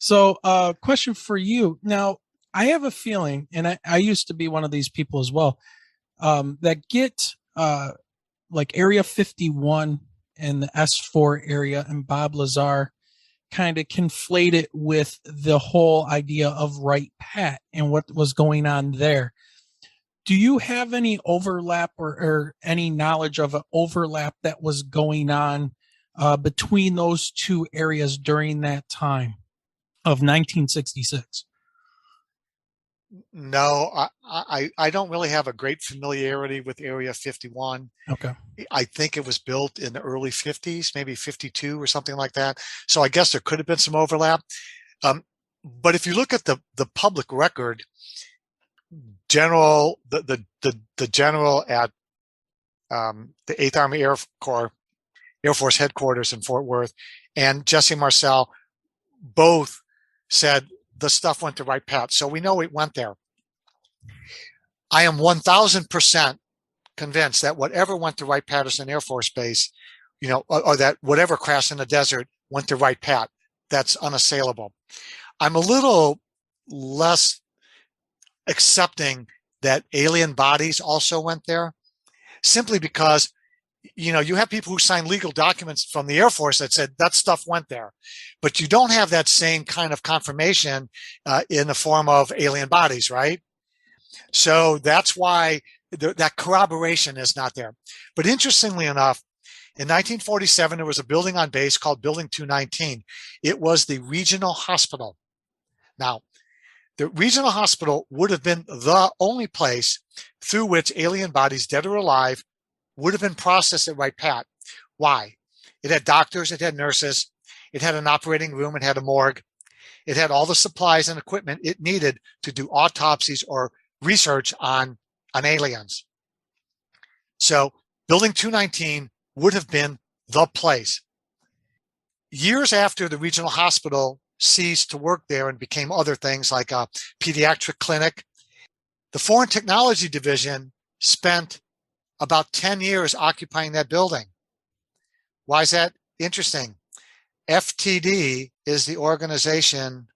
So, question for you. Now, I have a feeling, and I used to be one of these people as well, that get like Area 51 and the S4 area and Bob Lazar kind of conflate it with the whole idea of Wright-Patt and what was going on there. Do you have any overlap or any knowledge of an overlap that was going on between those two areas during that time of 1966? No, I don't really have a great familiarity with Area 51. Okay. I think it was built in the early 50s, maybe 52 or something like that. So I guess there could have been some overlap. But if you look at the public record, general the general at the 8th Army Air Force headquarters in Fort Worth and Jesse Marcel both said the stuff went to Wright-Patt. So we know it went there. I am 1000% convinced that whatever went to Wright-Patternson Air Force Base, or that whatever crashed in the desert went to Wright-Patt. That's unassailable. I'm a little less accepting that alien bodies also went there, simply because you have people who signed legal documents from the Air Force that said that stuff went there, but you don't have that same kind of confirmation in the form of alien bodies, right? So that's why that corroboration is not there. But interestingly enough, in 1947, there was a building on base called Building 219. It was the regional hospital. Now, the regional hospital would have been the only place through which alien bodies, dead or alive, would have been processed at Wright-Patt. Why? It had doctors, it had nurses, it had an operating room, it had a morgue, it had all the supplies and equipment it needed to do autopsies or research on aliens. So Building 219 would have been the place. Years after the regional hospital ceased to work there and became other things like a pediatric clinic, the Foreign Technology Division spent about 10 years occupying that building. Why is that interesting? FTD is the organization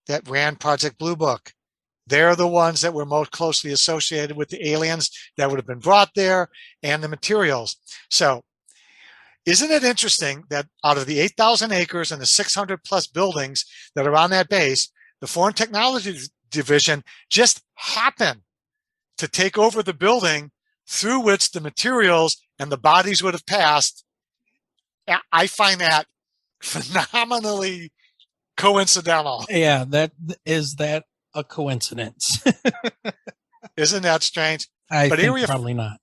that ran Project Blue Book. They're the ones that were most closely associated with the aliens that would have been brought there and the materials. So isn't it interesting that out of the 8,000 acres and the 600 plus buildings that are on that base, the Foreign Technology Division just happened to take over the building through which the materials and the bodies would have passed? I find that phenomenally coincidental. Yeah, that a coincidence? Isn't that strange? I think probably not.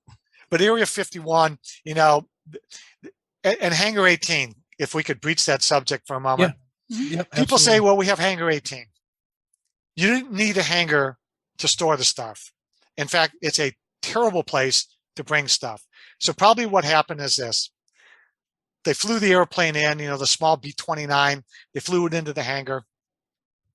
But Area 51, and Hangar 18, if we could breach that subject for a moment. Yeah. Yep, people absolutely. say, well, we have Hangar 18. You didn't need a hangar to store the stuff. In fact, it's a terrible place to bring stuff. So probably what happened is this. They flew the airplane in, the small B-29. They flew it into the hangar.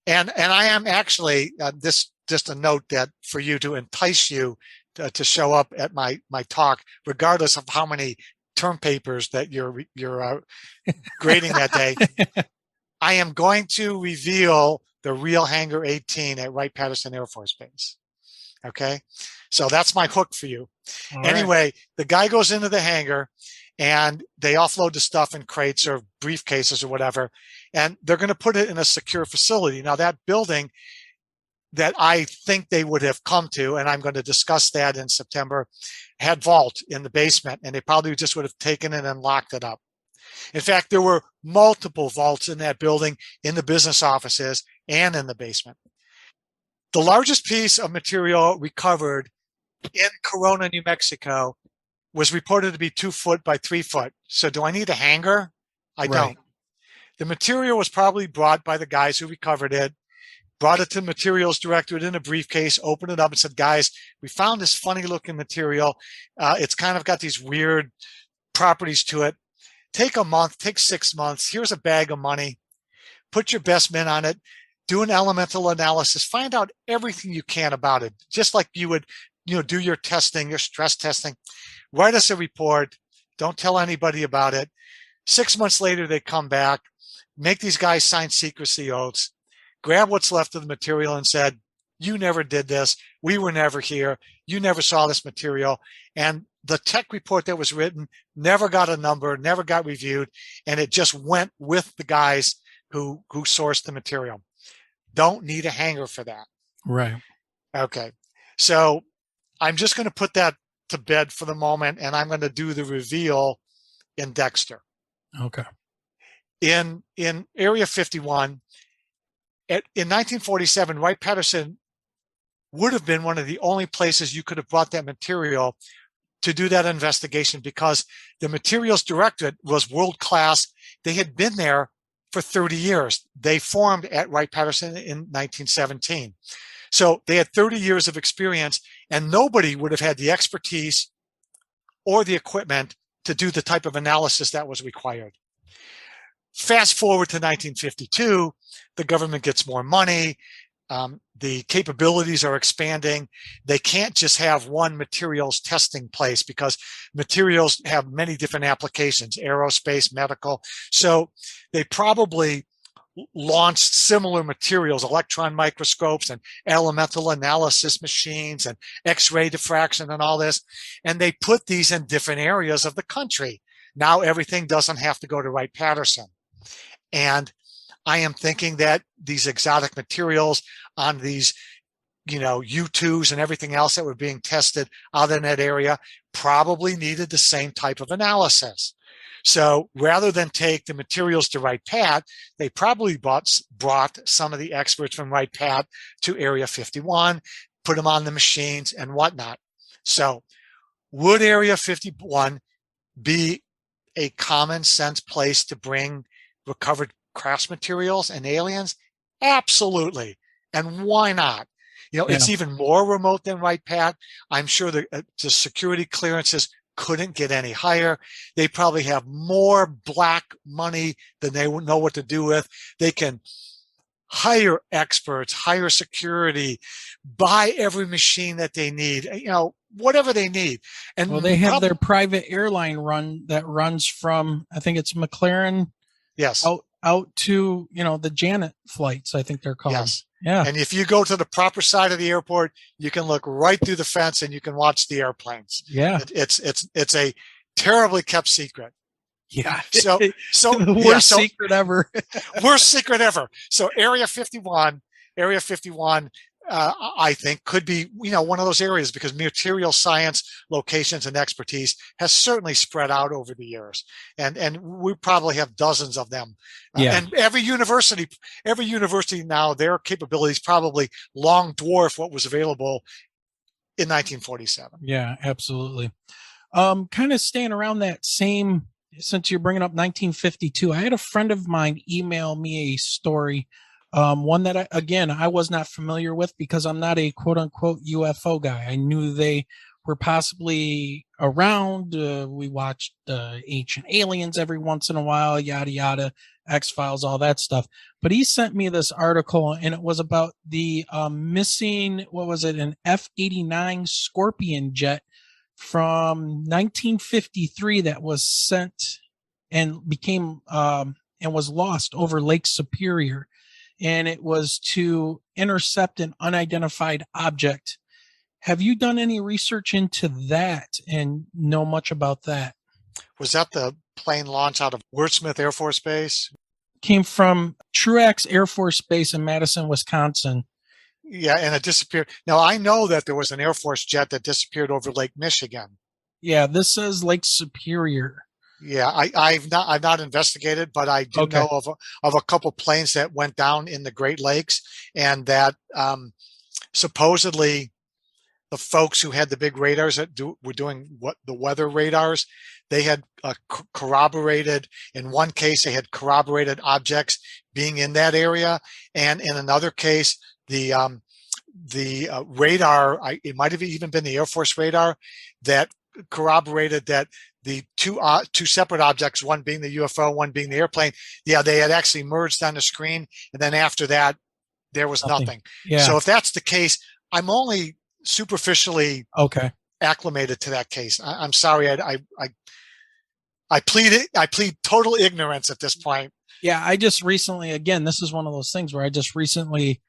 And I am actually, this just a note that for you to entice you to show up at my talk, regardless of how many term papers that you're grading that day. I am going to reveal the real Hangar 18 at Wright-Patternson Air Force Base. Okay? So that's my hook for you. All anyway, the guy goes into the hangar and they offload the stuff in crates or briefcases or whatever, and they're going to put it in a secure facility. Now, that building that I think they would have come to, and I'm going to discuss that in September, had vault in the basement, and they probably just would have taken it and locked it up. In fact, there were multiple vaults in that building, in the business offices, and in the basement. The largest piece of material recovered in Corona, New Mexico, was reported to be 2 foot by 3 foot. So do I need a hangar? I don't. The material was probably brought by the guys who recovered it, brought it to the materials directorate in a briefcase, opened it up and said, guys, we found this funny looking material. It's kind of got these weird properties to it. take a month, take 6 months. Here's a bag of money. Put your best men on it. Do an elemental analysis. Find out everything you can about it, just like you would, do your testing, your stress testing. Write us a report. Don't tell anybody about it. 6 months later, they come back, make these guys sign secrecy oaths, grab what's left of the material and said, you never did this. We were never here. You never saw this material. And the tech report that was written never got a number, never got reviewed, and it just went with the guys who sourced the material. Don't need a hanger for that. Right. Okay. So I'm just going to put that to bed for the moment, and I'm going to do the reveal in Dexter. Okay. In Area 51, in 1947, Wright-Patternson would have been one of the only places you could have brought that material to do that investigation, because the materials directorate was world-class. They had been there for 30 years. They formed at Wright-Patternson in 1917. So they had 30 years of experience, and nobody would have had the expertise or the equipment to do the type of analysis that was required. Fast forward to 1952, the government gets more money. The capabilities are expanding. They can't just have one materials testing place, because materials have many different applications, aerospace, medical. So they probably launched similar materials, electron microscopes and elemental analysis machines and X-ray diffraction and all this. And they put these in different areas of the country. Now everything doesn't have to go to Wright-Patternson. And I am thinking that these exotic materials on these, U2s and everything else that were being tested out in that area probably needed the same type of analysis. So rather than take the materials to Wright-Patt, they probably brought some of the experts from Wright-Patt to Area 51, put them on the machines and whatnot. So would Area 51 be a common sense place to bring recovered crafts materials and aliens? Absolutely. And why not? It's even more remote than Wright-Patt. I'm sure the security clearances couldn't get any higher. They probably have more black money than they know what to do with. They can hire experts, hire security, buy every machine that they need, whatever they need. And they have their private airline that runs from, I think it's McLaren. Yes. Out to, the Janet flights, I think they're called. Yes. Yeah. And if you go to the proper side of the airport, you can look right through the fence and you can watch the airplanes. Yeah. It's a terribly kept secret. Yeah. So the worst secret ever. Worst secret ever. So Area 51, I think could be, one of those areas, because material science locations and expertise has certainly spread out over the years. And we probably have dozens of them. Yeah. And every university now, their capabilities probably long dwarf what was available in 1947. Yeah, absolutely. Kind of staying around that same, since you're bringing up 1952, I had a friend of mine email me a story. One that I was not familiar with, because I'm not a quote unquote UFO guy. I knew they were possibly around. We watched Ancient Aliens every once in a while, yada, yada, X-Files, all that stuff. But he sent me this article, and it was about the missing, an F-89 Scorpion jet from 1953 that was sent and became and was lost over Lake Superior. And it was to intercept an unidentified object. Have you done any research into that and know much about that? Was that the plane launch out of Wordsmith Air Force Base? Came from Truax Air Force Base in Madison, Wisconsin. Yeah, and it disappeared. Now, I know that there was an Air Force jet that disappeared over Lake Michigan. Yeah, this says Lake Superior. Yeah, I've not investigated, but I do know of a couple planes that went down in the Great Lakes, and that supposedly the folks who had the big radars that were doing the weather radars, they had corroborated. In one case, they had corroborated objects being in that area, and in another case, the radar, it might have even been the Air Force radar that corroborated that the two separate objects, one being the UFO, one being the airplane. Yeah, they had actually merged on the screen, and then after that, there was nothing. Yeah. So if that's the case, I'm only superficially Okay. acclimated to that case. I'm sorry. I plead total ignorance at this point. Yeah, I just recently, again, this is one of those things where I just recently,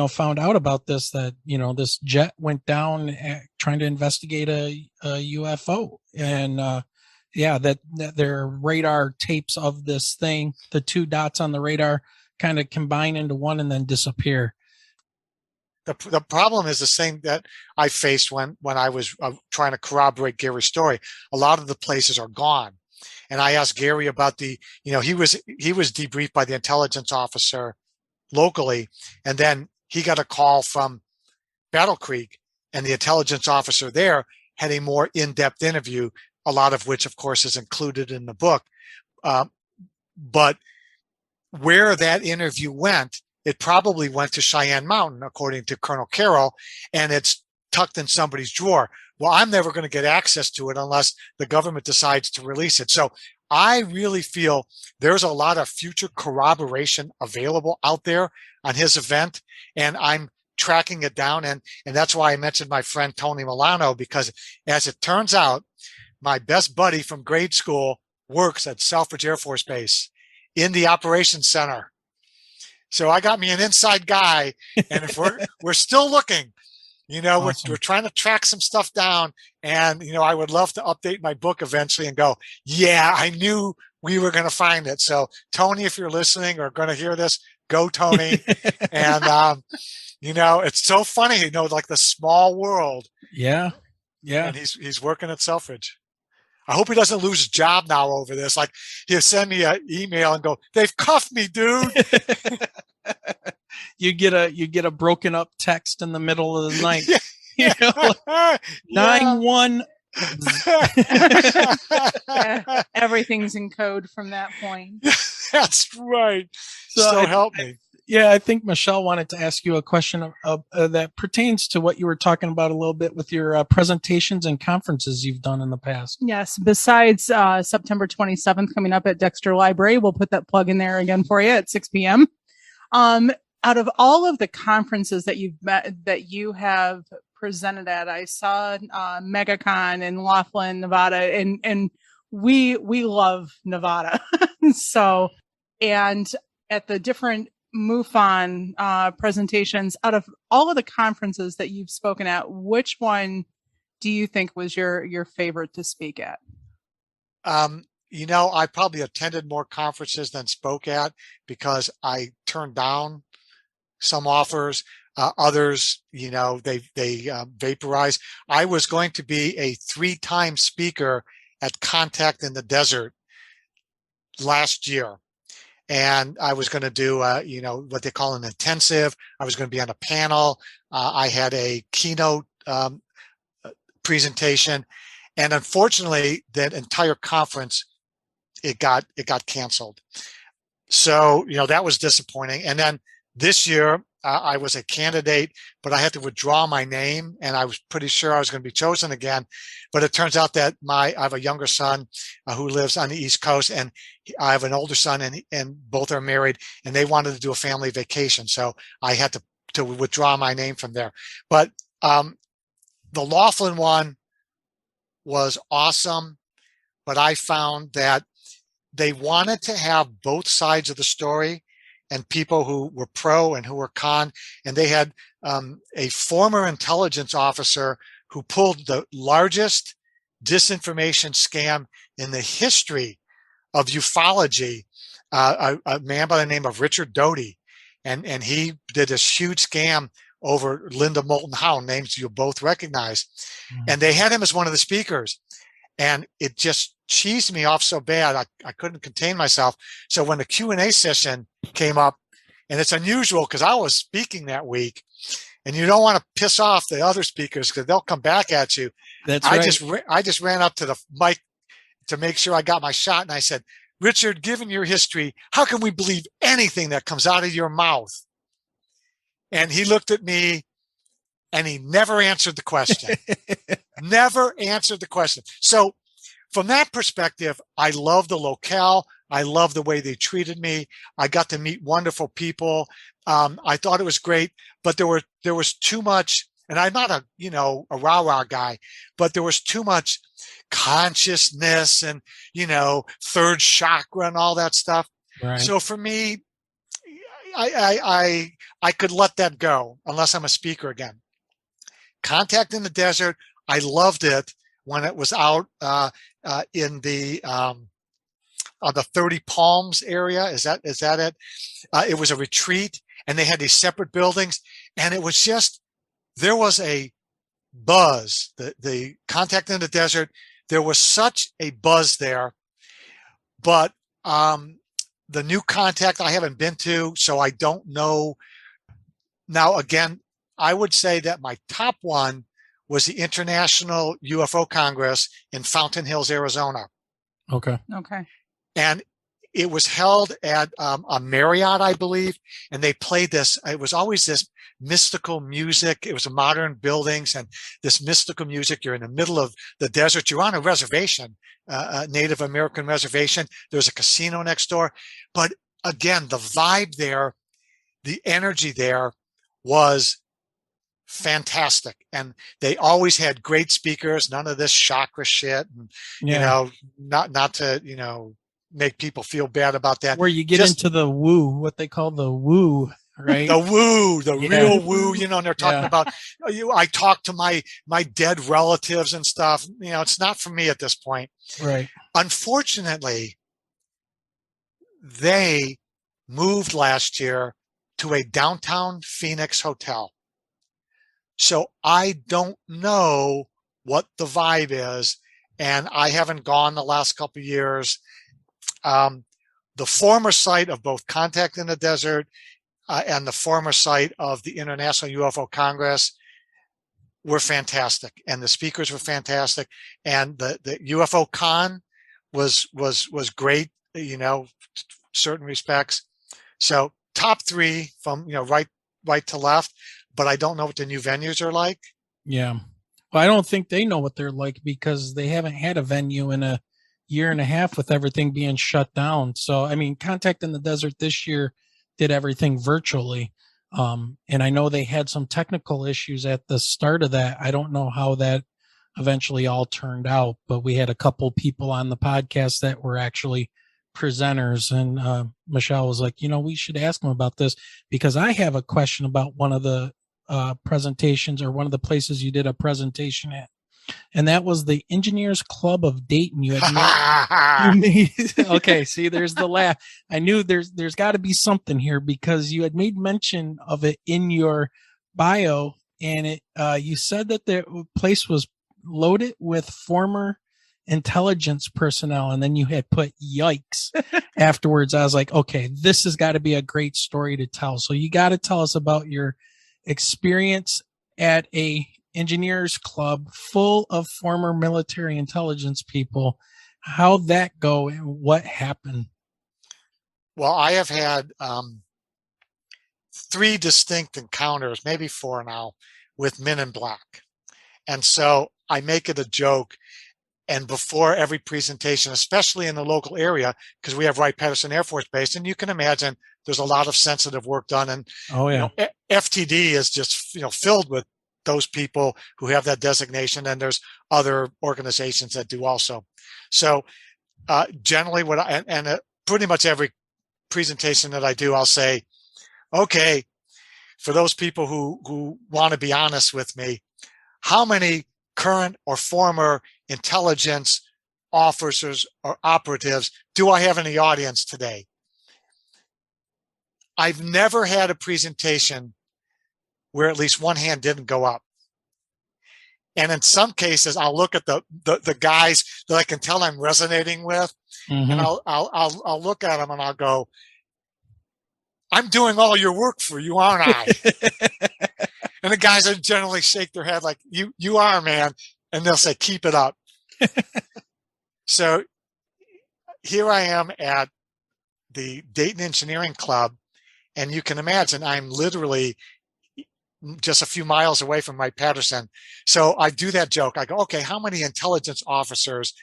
found out about this, that, this jet went down trying to investigate a UFO. And, that their radar tapes of this thing, the two dots on the radar kind of combine into one and then disappear. The problem is the same that I faced when I was trying to corroborate Gary's story. A lot of the places are gone. And I asked Gary about he was debriefed by the intelligence officer locally, and then he got a call from Battle Creek, and the intelligence officer there had a more in-depth interview, a lot of which, of course, is included in the book. But where that interview went, it probably went to Cheyenne Mountain, according to Colonel Carroll, and it's tucked in somebody's drawer. Well, I'm never going to get access to it unless the government decides to release it. So I really feel there's a lot of future corroboration available out there on his event, and I'm tracking it down. And that's why I mentioned my friend Tony Milano, because as it turns out, my best buddy from grade school works at Selfridge Air Force Base in the operations center. So I got me an inside guy, and if we're still looking, awesome. we're trying to track some stuff down, and I would love to update my book eventually and go, yeah, I knew we were going to find it. So Tony, if you're listening or going to hear this, go Tony. And it's so funny, like the small world. Yeah. And he's working at Selfridge. I hope he doesn't lose his job now over this. Like, he'll send me an email and go, "They've cuffed me, dude." You get a broken up text in the middle of the night. Yeah. 9-1. Everything's in code from that point. That's right. So help me. Yeah, I think Michelle wanted to ask you a question that pertains to what you were talking about a little bit with your presentations and conferences you've done in the past. Yes. Besides September 27th coming up at Dexter Library, we'll put that plug in there again for you at 6 p.m. Out of all of the conferences that you have presented at, I saw MegaCon in Laughlin, Nevada, and we love Nevada. So, and at the different MUFON presentations, out of all of the conferences that you've spoken at, which one do you think was your favorite to speak at? I probably attended more conferences than spoke at because I turned down some offers. Others, they vaporized. I was going to be a 3-time speaker at Contact in the Desert last year. And I was going to do, what they call an intensive. I was going to be on a panel. I had a keynote presentation, and unfortunately, that entire conference it got canceled. So that was disappointing. And then this year, I was a candidate, but I had to withdraw my name, and I was pretty sure I was going to be chosen again. But it turns out that I have a younger son who lives on the East Coast, and I have an older son, and both are married, and they wanted to do a family vacation. So I had to withdraw my name from there. But the Laughlin one was awesome, but I found that they wanted to have both sides of the story, and people who were pro and who were con. And they had a former intelligence officer who pulled the largest disinformation scam in the history of ufology, a man by the name of Richard Doty. And he did this huge scam over Linda Moulton Howe, names you both recognize. Mm-hmm. And they had him as one of the speakers. And it just cheesed me off so bad, I couldn't contain myself. So when the Q&A session came up, and it's unusual because I was speaking that week, and you don't want to piss off the other speakers because they'll come back at you. That's right. I just ran up to the mic to make sure I got my shot, and I said, "Richard, given your history, how can we believe anything that comes out of your mouth?" And he looked at me, and he never answered the question. Never answered the question. So from that perspective, I love the locale. I love the way they treated me. I got to meet wonderful people. I thought it was great, but there was too much, and I'm not a rah-rah guy, but there was too much consciousness and, third chakra and all that stuff. Right. So for me, I could let that go unless I'm a speaker again. Contact in the Desert, I loved it when it was out in the 30 Palms area. Is that it? It was a retreat, and they had these separate buildings, and it was just, there was a buzz. The Contact in the Desert, there was such a buzz there, but the new Contact I haven't been to, so I don't know. Now, again, I would say that my top one was the International UFO Congress in Fountain Hills, Arizona. Okay. And it was held at a Marriott, I believe, and they played this. It was always this mystical music. It was modern buildings and this mystical music. You're in the middle of the desert. You're on a reservation, a Native American reservation. There's a casino next door. But again, the vibe there, the energy there was fantastic. And they always had great speakers, none of this chakra shit. And, not to, make people feel bad about that. Where you get into the woo, what they call the woo, right? The woo, real woo, and they're talking about, I talk to my dead relatives and stuff. It's not for me at this point. Right. Unfortunately, they moved last year to a downtown Phoenix hotel. So I don't know what the vibe is, and I haven't gone the last couple of years. The former site of both Contact in the Desert and the former site of the International UFO Congress were fantastic, and the speakers were fantastic, and the UFO Con was great, certain respects. So top three from right to left, but I don't know what the new venues are like. Yeah. Well, I don't think they know what they're like because they haven't had a venue in a year and a half with everything being shut down. So, I mean, Contact in the Desert this year did everything virtually. And I know they had some technical issues at the start of that. I don't know how that eventually all turned out, but we had a couple people on the podcast that were actually presenters, and Michelle was like, we should ask them about this because I have a question about one of the presentations, or one of the places you did a presentation at, and that was the Engineers Club of Dayton. You made okay, see, there's the laugh. I knew there's got to be something here because you had made mention of it in your bio, and it you said that the place was loaded with former intelligence personnel, and then you had put yikes afterwards. I was like, okay, this has got to be a great story to tell. So you got to tell us about your experience at a engineers club full of former military intelligence people, how that go and what happened. Well, I have had 3 distinct encounters, maybe 4 now, with Men in Black. And so I make it a joke. And before every presentation, especially in the local area, because we have Wright-Patternson Air Force Base, and you can imagine there's a lot of sensitive work done. And FTD is just filled with those people who have that designation, and there's other organizations that do also. So generally, pretty much every presentation that I do, I'll say, okay, for those people who want to be honest with me, how many current or former intelligence officers or operatives do I have in the audience today? I've never had a presentation where at least one hand didn't go up. And in some cases, I'll look at the guys that I can tell I'm resonating with, and I'll look at them and I'll go, I'm doing all your work for you, aren't I? And the guys will generally shake their head like, you are, man. And they'll say, keep it up. So here I am at the Dayton Engineering Club, and you can imagine I'm literally just a few miles away from Wright-Patternson. So I do that joke. I go, okay, how many intelligence officers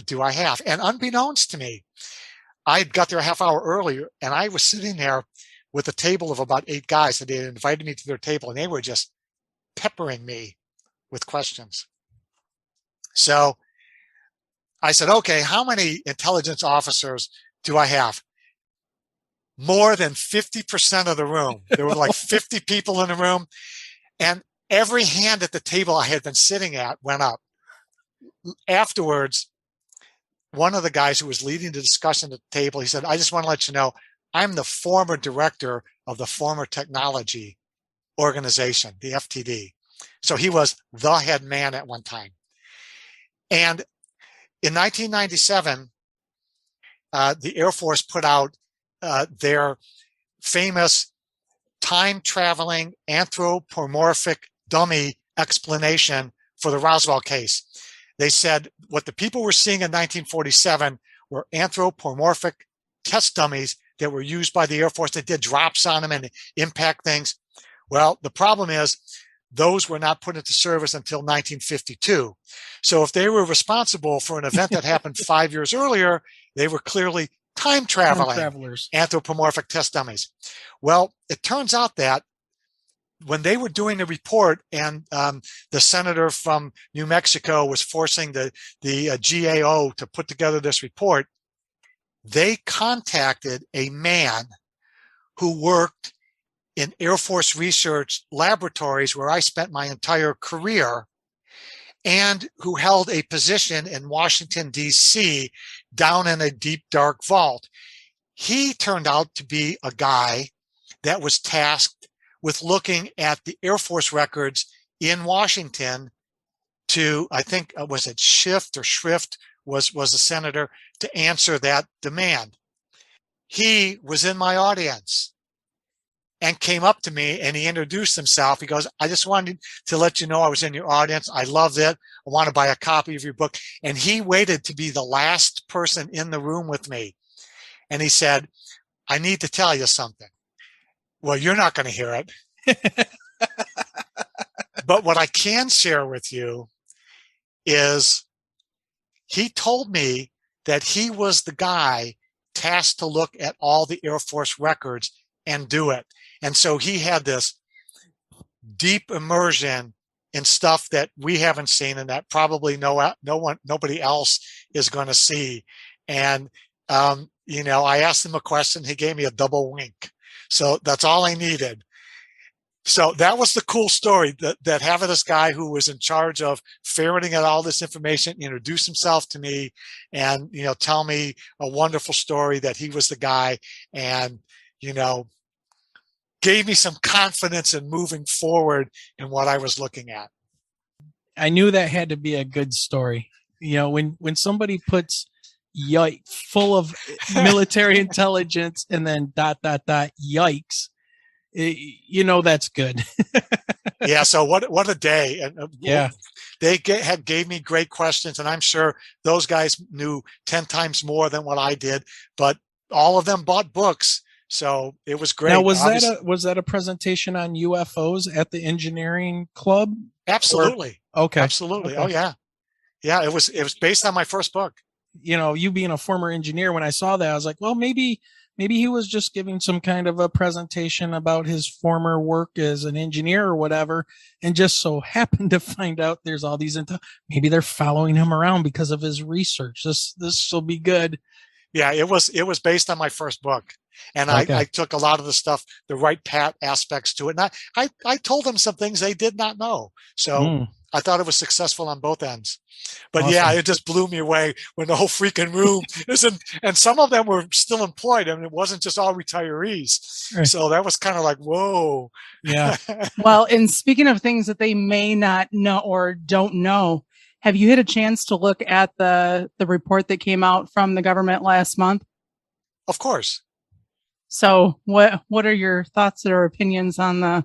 do I have? And unbeknownst to me, I got there a half hour earlier, and I was sitting there with a table of about 8 guys, and they had invited me to their table, and they were just peppering me with questions. So I said, okay, how many intelligence officers do I have? More than 50% of the room. There were like 50 people in the room, and every hand at the table I had been sitting at went up. Afterwards, one of the guys who was leading the discussion at the table, he said, I just want to let you know, I'm the former director of the former technology organization, the FTD. So he was the head man at one time. And in 1997, the Air Force put out their famous time-traveling anthropomorphic dummy explanation for the Roswell case. They said what the people were seeing in 1947 were anthropomorphic test dummies that were used by the Air Force that did drops on them and impact things. Well, the problem is those were not put into service until 1952. So if they were responsible for an event that happened 5 years earlier, they were clearly time travelers, anthropomorphic test dummies. Well, it turns out that when they were doing the report, and the senator from New Mexico was forcing the GAO to put together this report, they contacted a man who worked in Air Force research laboratories where I spent my entire career, and who held a position in Washington, D.C., down in a deep, dark vault. He turned out to be a guy that was tasked with looking at the Air Force records in Washington to, I think, was it Schiff or Schrift was a senator, to answer that demand. He was in my audience and came up to me, and he introduced himself. He goes, I just wanted to let you know I was in your audience. I loved it. I want to buy a copy of your book. And he waited to be the last person in the room with me. And he said, I need to tell you something. Well, you're not going to hear it. But what I can share with you is he told me that he was the guy tasked to look at all the Air Force records and do it. And so he had this deep immersion in stuff that we haven't seen, and that probably nobody else is going to see. And, I asked him a question. He gave me a double wink. So that's all I needed. So that was the cool story, that having this guy who was in charge of ferreting out all this information, introduce himself to me and, tell me a wonderful story that he was the guy, and, gave me some confidence in moving forward in what I was looking at. I knew that had to be a good story. When somebody puts full of military intelligence and then ... yikes, that's good. Yeah. So what a day. And yeah, they gave me great questions, and I'm sure those guys knew 10 times more than what I did, but all of them bought books. So it was great. Now, was that a presentation on UFOs at the engineering club? Absolutely. Okay. Absolutely. Okay. Oh yeah. Yeah. It was based on my first book. You being a former engineer, when I saw that, I was like, well, maybe he was just giving some kind of a presentation about his former work as an engineer or whatever, and just so happened to find out there's all these, maybe they're following him around because of his research. This will be good. Yeah, it was based on my first book. And okay. I took a lot of the stuff, the Wright-Pat aspects to it. And I told them some things they did not know. So I thought it was successful on both ends. But awesome. Yeah, it just blew me away when the whole freaking room isn't, and some of them were still employed. I mean, it wasn't just all retirees. Right. So that was kind of like, whoa. Yeah. Well, and speaking of things that they may not know or don't know, have you had a chance to look at the report that came out from the government last month? Of course. So what are your thoughts or opinions on the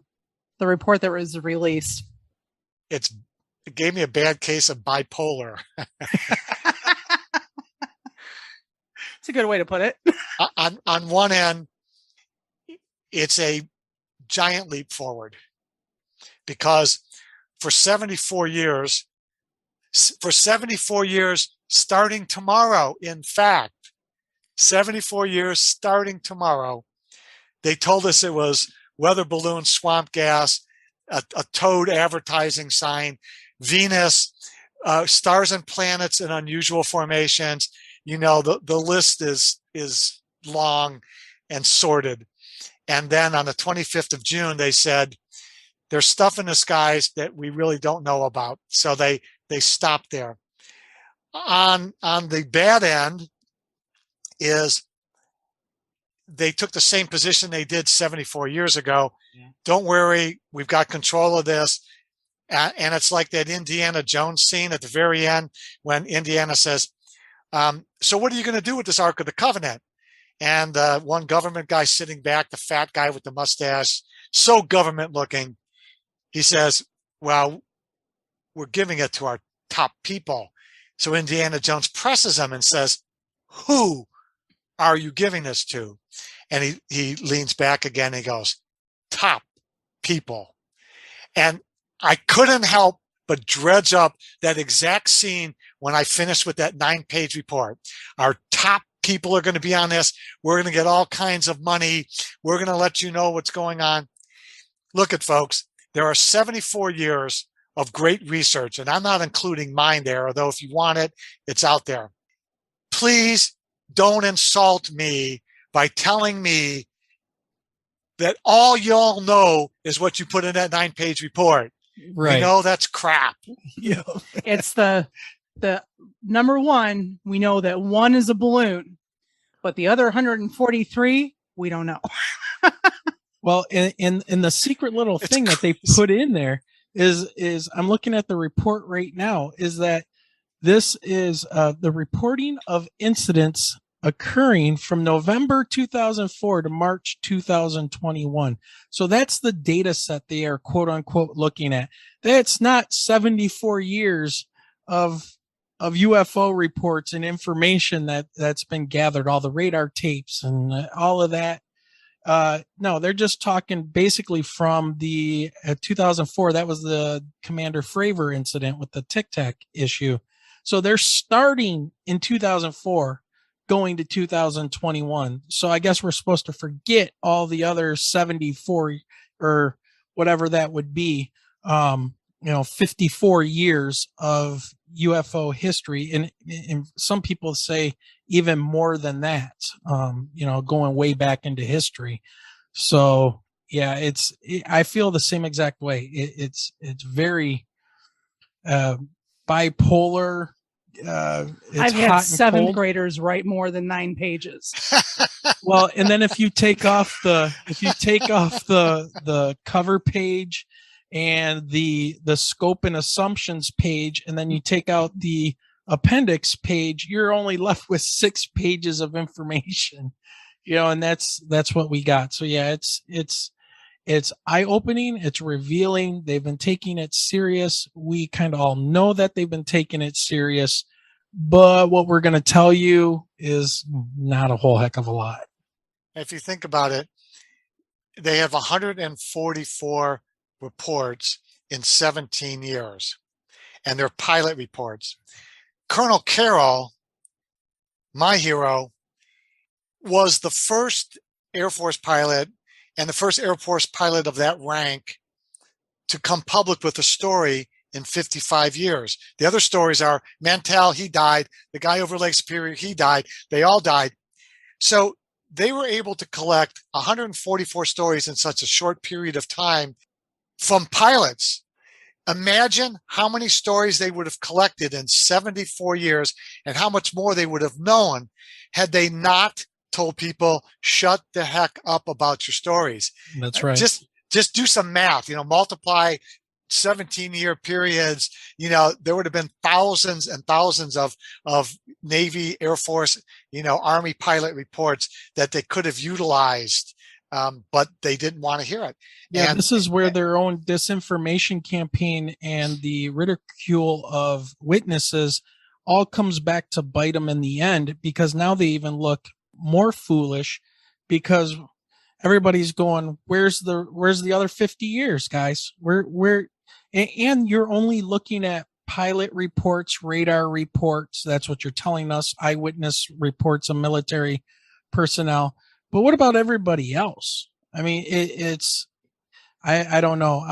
report that was released? It gave me a bad case of bipolar. It's a good way to put it. On one end, it's a giant leap forward, because for 74 years, starting tomorrow. In fact, 74 years starting tomorrow. They told us it was weather balloon, swamp gas, a toad advertising sign, Venus, stars and planets in unusual formations. You know, the list is long and sorted. And then on the 25th of June, they said, there's stuff in the skies that we really don't know about. So they stopped there. On the bad end is they took the same position they did 74 years ago. Yeah. Don't worry, we've got control of this. And it's like that Indiana Jones scene at the very end when Indiana says, so what are you going to do with this Ark of the Covenant? And one government guy sitting back, the fat guy with the mustache, so government looking, he says, well, we're giving it to our top people. So Indiana Jones presses him and says, who are you giving this to? And he leans back again. And he goes, top people. And I couldn't help but dredge up that exact scene when I finished with that 9-page report. Our top people are going to be on this. We're going to get all kinds of money. We're going to let you know what's going on. Look at folks. There are 74 years of great research, and I'm not including mine there, although if you want it, it's out there. Please don't insult me by telling me that all y'all know is what you put in that 9-page report. Right. You know, that's crap. Yeah. It's the number one, we know that one is a balloon, but the other 143, we don't know. Well, in the secret little thing that they put in there is I'm looking at the report right now, is that this is the reporting of incidents occurring from November 2004 to March 2021. So that's the data set they are quote unquote looking at. That's not 74 years of UFO reports and information that's been gathered, all the radar tapes and all of that. No, they're just talking basically from the 2004. That was the Commander Fravor incident with the Tic Tac issue. So they're starting in 2004, going to 2021. So I guess we're supposed to forget all the other 74 or whatever that would be, 54 years of UFO history. And some people say even more than that, going way back into history. So yeah, I feel the same exact way. It's very bipolar. I've had 7th graders write more than 9 pages. Well, and then if you take off the cover page and the scope and assumptions page, and then you take out the appendix page, you're only left with 6 pages of information, and that's what we got. So yeah, it's eye-opening. It's revealing. They've been taking it serious. We kind of all know that they've been taking it serious, but what we're going to tell you is not a whole heck of a lot. If you think about it, they have 144 reports in 17 years, and they're pilot reports. Colonel Carroll, my hero, was the first Air Force pilot and the first Air Force pilot of that rank to come public with a story in 55 years. The other stories are Mantell, he died. The guy over Lake Superior, he died. They all died. So they were able to collect 144 stories in such a short period of time from pilots. Imagine how many stories they would have collected in 74 years and how much more they would have known had they not told people, shut the heck up about your stories. That's right. Just do some math, multiply 17-year periods. There would have been thousands and thousands of Navy, Air Force, Army pilot reports that they could have utilized, but they didn't want to hear it. Yeah, this is where their own disinformation campaign and the ridicule of witnesses all comes back to bite them in the end, because now they even look more foolish because everybody's going, where's the other 50 years, guys? Where and you're only looking at pilot reports, radar reports. That's what you're telling us. Eyewitness reports of military personnel. But what about everybody else? I mean, I don't know.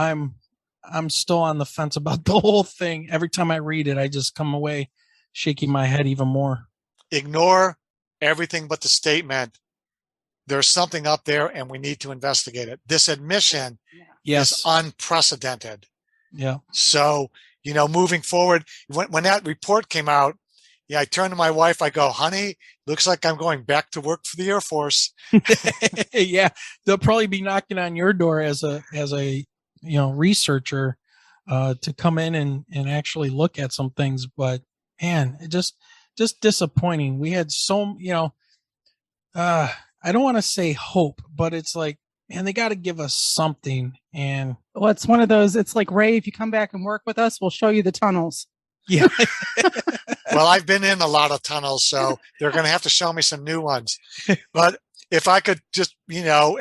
I'm still on the fence about the whole thing. Every time I read it, I just come away shaking my head even more. Ignore everything but the statement. There's something up there and we need to investigate it. This admission is unprecedented. Yeah. So, moving forward, when that report came out, I turned to my wife. I go, honey, looks like I'm going back to work for the Air Force. Yeah. They'll probably be knocking on your door as a researcher, to come in and actually look at some things. But man, it just disappointing. We had I don't want to say hope, but it's like, man, they got to give us something. And well, it's one of those, it's like, Ray, if you come back and work with us, we'll show you the tunnels. Yeah. Well, I've been in a lot of tunnels, so they're going to have to show me some new ones. But if I could just,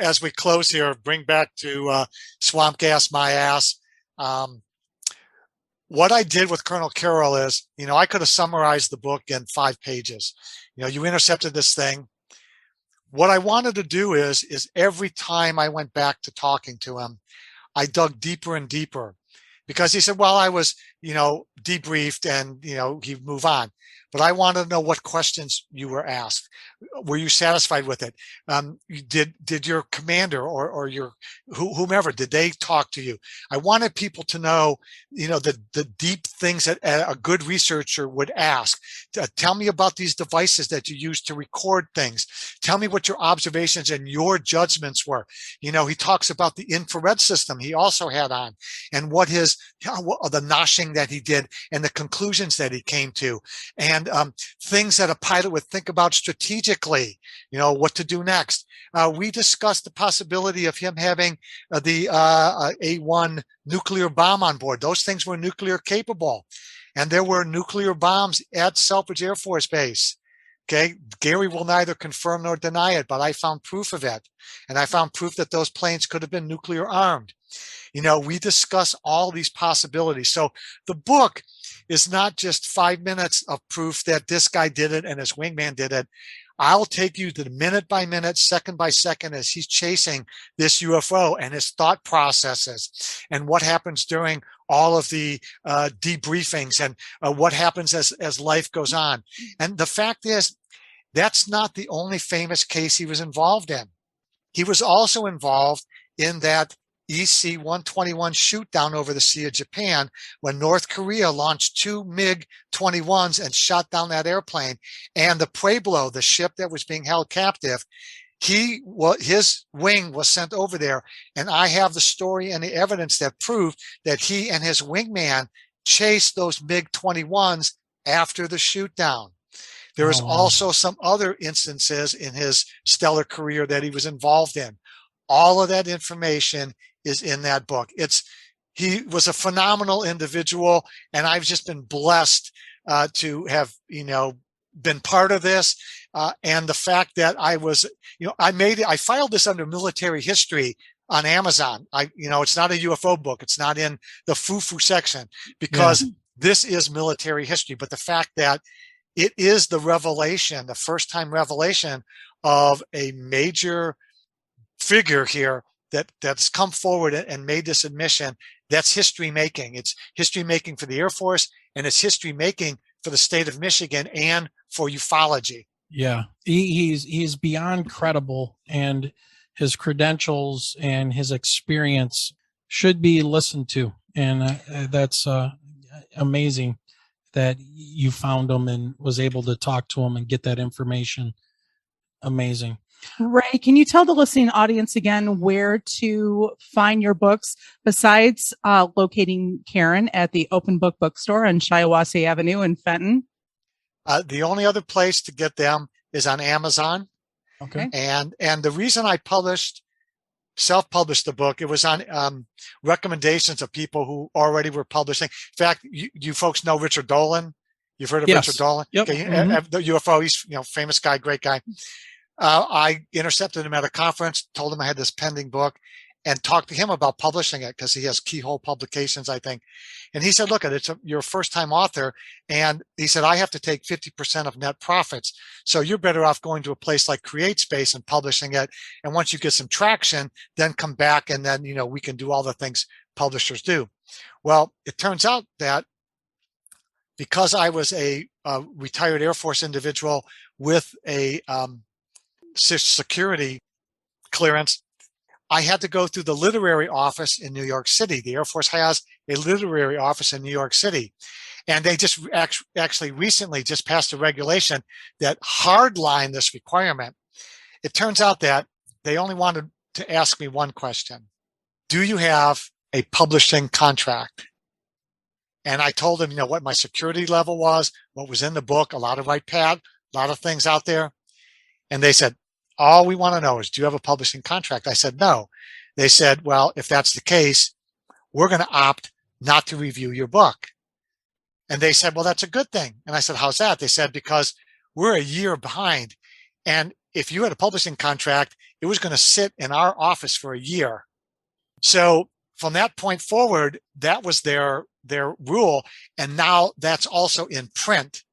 as we close here, bring back to Swamp Gas My Ass. What I did with Colonel Carroll is, I could have summarized the book in 5 pages. You intercepted this thing. What I wanted to do is every time I went back to talking to him, I dug deeper and deeper, because he said, well, I was, debriefed and, he'd move on. But I wanted to know what questions you were asked. Were you satisfied with it? Did your commander or your whomever, did they talk to you? I wanted people to know, the deep things that a good researcher would ask. Tell me about these devices that you use to record things. Tell me what your observations and your judgments were. He talks about the infrared system he also had on, and what the noshing that he did and the conclusions that he came to, and things that a pilot would think about strategically, what to do next. We discussed the possibility of him having the A-1 nuclear bomb on board. Those things were nuclear capable. And there were nuclear bombs at Selfridge Air Force Base. Okay. Gary will neither confirm nor deny it, but I found proof of it. And I found proof that those planes could have been nuclear armed. We discuss all these possibilities. So the book is not just 5 minutes of proof that this guy did it and his wingman did it. I'll take you to the minute by minute, second by second, as he's chasing this UFO and his thought processes and what happens during all of the debriefings and what happens as life goes on. And the fact is, that's not the only famous case he was involved in. He was also involved in that EC-121 shoot down over the Sea of Japan when North Korea launched 2 MiG-21s and shot down that airplane. And the Pueblo, the ship that was being held captive, his wing was sent over there. And I have the story and the evidence that proved that he and his wingman chased those MiG-21s after the shoot down. There is also some other instances in his stellar career that he was involved in. All of that information is in that book. He was a phenomenal individual, and I've just been blessed to have, been part of this. And the fact that I was, I filed this under military history on Amazon. It's not a UFO book. It's not in the foo-foo section because this is military history. But the fact that it is the revelation, the first time revelation of a major figure here that's come forward and made this admission, that's history making. It's history making for the Air Force, and it's history making for the state of Michigan and for ufology. Yeah, he's beyond credible, and his credentials and his experience should be listened to. And that's amazing that you found him and was able to talk to him and get that information. Amazing. Ray, can you tell the listening audience again where to find your books besides locating Karen at the Open Book Bookstore on Shiawassee Avenue in Fenton? The only other place to get them is on Amazon. Okay. And the reason I self-published the book, it was on recommendations of people who already were publishing. In fact, you folks know Richard Dolan. You've heard of Richard Dolan? Yep. Okay, the UFO, he's famous guy, great guy. I intercepted him at a conference, told him I had this pending book, and talked to him about publishing it because he has Keyhole Publications, I think. And he said, look, you're a first-time author. And he said, I have to take 50% of net profits. So you're better off going to a place like CreateSpace and publishing it. And once you get some traction, then come back and then, we can do all the things publishers do. Well, it turns out that because I was a retired Air Force individual with a security clearance, I had to go through the literary office in New York City. The Air Force has a literary office in New York City. And they just actually recently just passed a regulation that hardlined this requirement. It turns out that they only wanted to ask me one question. Do you have a publishing contract? And I told them, what my security level was, what was in the book, a lot of Wright-Patt, a lot of things out there. And they said, all we want to know is, do you have a publishing contract? I said, no. They said, well, if that's the case, we're going to opt not to review your book. And they said, well, that's a good thing. And I said, how's that? They said, because we're a year behind. And if you had a publishing contract, it was going to sit in our office for a year. So from that point forward, that was their rule. And now that's also in print.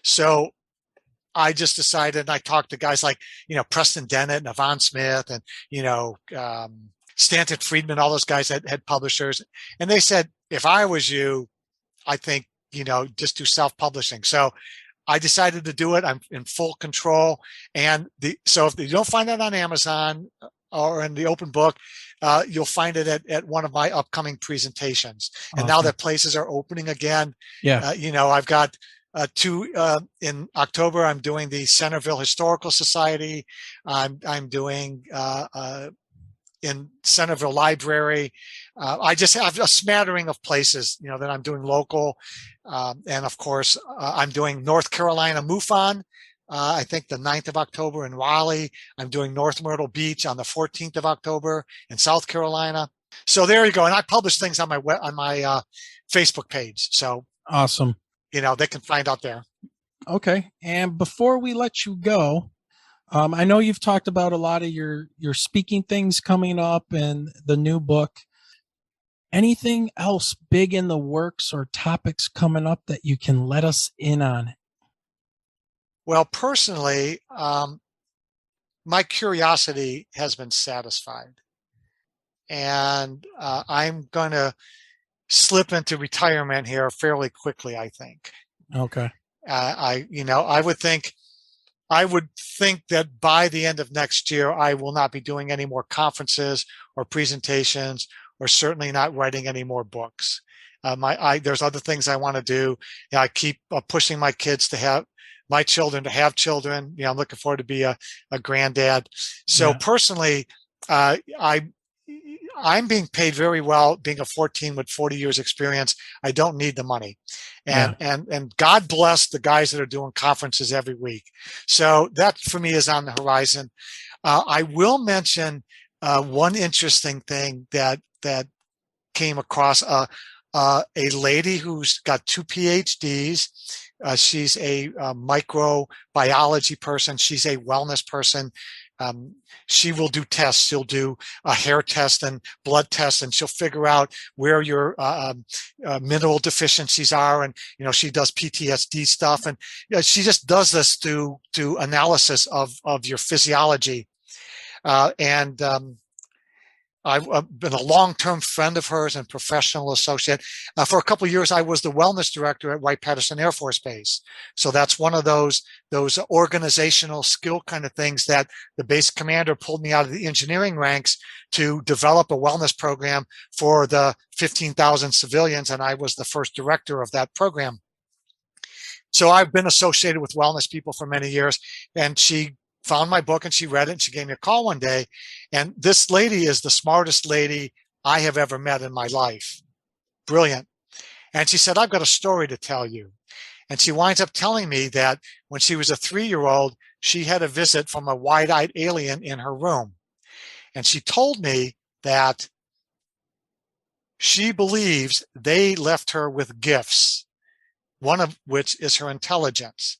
So I just decided, and I talked to guys like, Preston Dennett and Yvonne Smith and, Stanton Friedman, all those guys that had publishers. And they said, if I was you, I think, just do self-publishing. So I decided to do it. I'm in full control. And so if you don't find it on Amazon or in the open book, you'll find it at one of my upcoming presentations. And Awesome. Now that places are opening again, Yeah. I've got two in October. I'm doing the Centerville Historical Society. I'm doing in Centerville Library. I just have a smattering of places, that I'm doing local. And of course, I'm doing North Carolina MUFON. I think the 9th of October in Raleigh. I'm doing North Myrtle Beach on the 14th of October in South Carolina. So there you go. And I publish things on my Facebook page. So Awesome. they can find out there. Okay. And before we let you go, I know you've talked about a lot of your speaking things coming up and the new book. Anything else big in the works or topics coming up that you can let us in on? Well, personally, my curiosity has been satisfied. And I'm going to slip into retirement here fairly quickly, I think. Okay. I would think that by the end of next year, I will not be doing any more conferences or presentations, or certainly not writing any more books. There's other things I want to do. I keep pushing my kids to have my children to have children. I'm looking forward to be a granddad. So Personally, I'm being paid very well, being a 14 with 40 years experience. I don't need the money. And God bless the guys that are doing conferences every week. So that for me is on the horizon. I will mention one interesting thing that came across a lady who's got 2 PhDs. She's a microbiology person. She's a wellness person. She will do tests. She'll do a hair test and blood tests, and she'll figure out where your mineral deficiencies are. And she does PTSD stuff, and she just does this through analysis of your physiology. I've been a long-term friend of hers and professional associate. For a couple of years, I was the wellness director at Wright-Patternson Air Force Base. So that's one of those organizational skill kind of things that the base commander pulled me out of the engineering ranks to develop a wellness program for the 15,000 civilians, and I was the first director of that program. So I've been associated with wellness people for many years, and she found my book and she read it and she gave me a call one day. And this lady is the smartest lady I have ever met in my life. Brilliant. And she said, I've got a story to tell you. And she winds up telling me that when she was a 3-year-old, she had a visit from a wide-eyed alien in her room. And she told me that she believes they left her with gifts, one of which is her intelligence.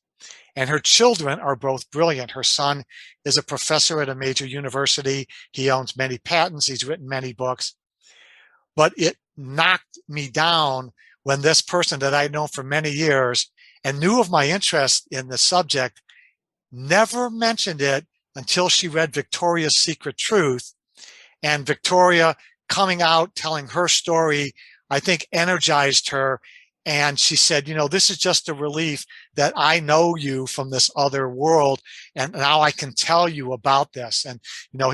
And her children are both brilliant. Her son is a professor at a major university. He owns many patents. He's written many books. But it knocked me down when this person that I'd known for many years and knew of my interest in the subject never mentioned it until she read Victoria's Secret Truth. And Victoria coming out, telling her story, I think energized her. And she said, this is just a relief that I know you from this other world. And now I can tell you about this. And,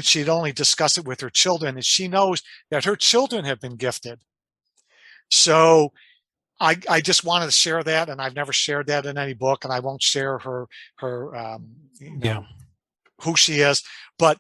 she'd only discussed it with her children, and she knows that her children have been gifted. So I just wanted to share that. And I've never shared that in any book, and I won't share her who she is. But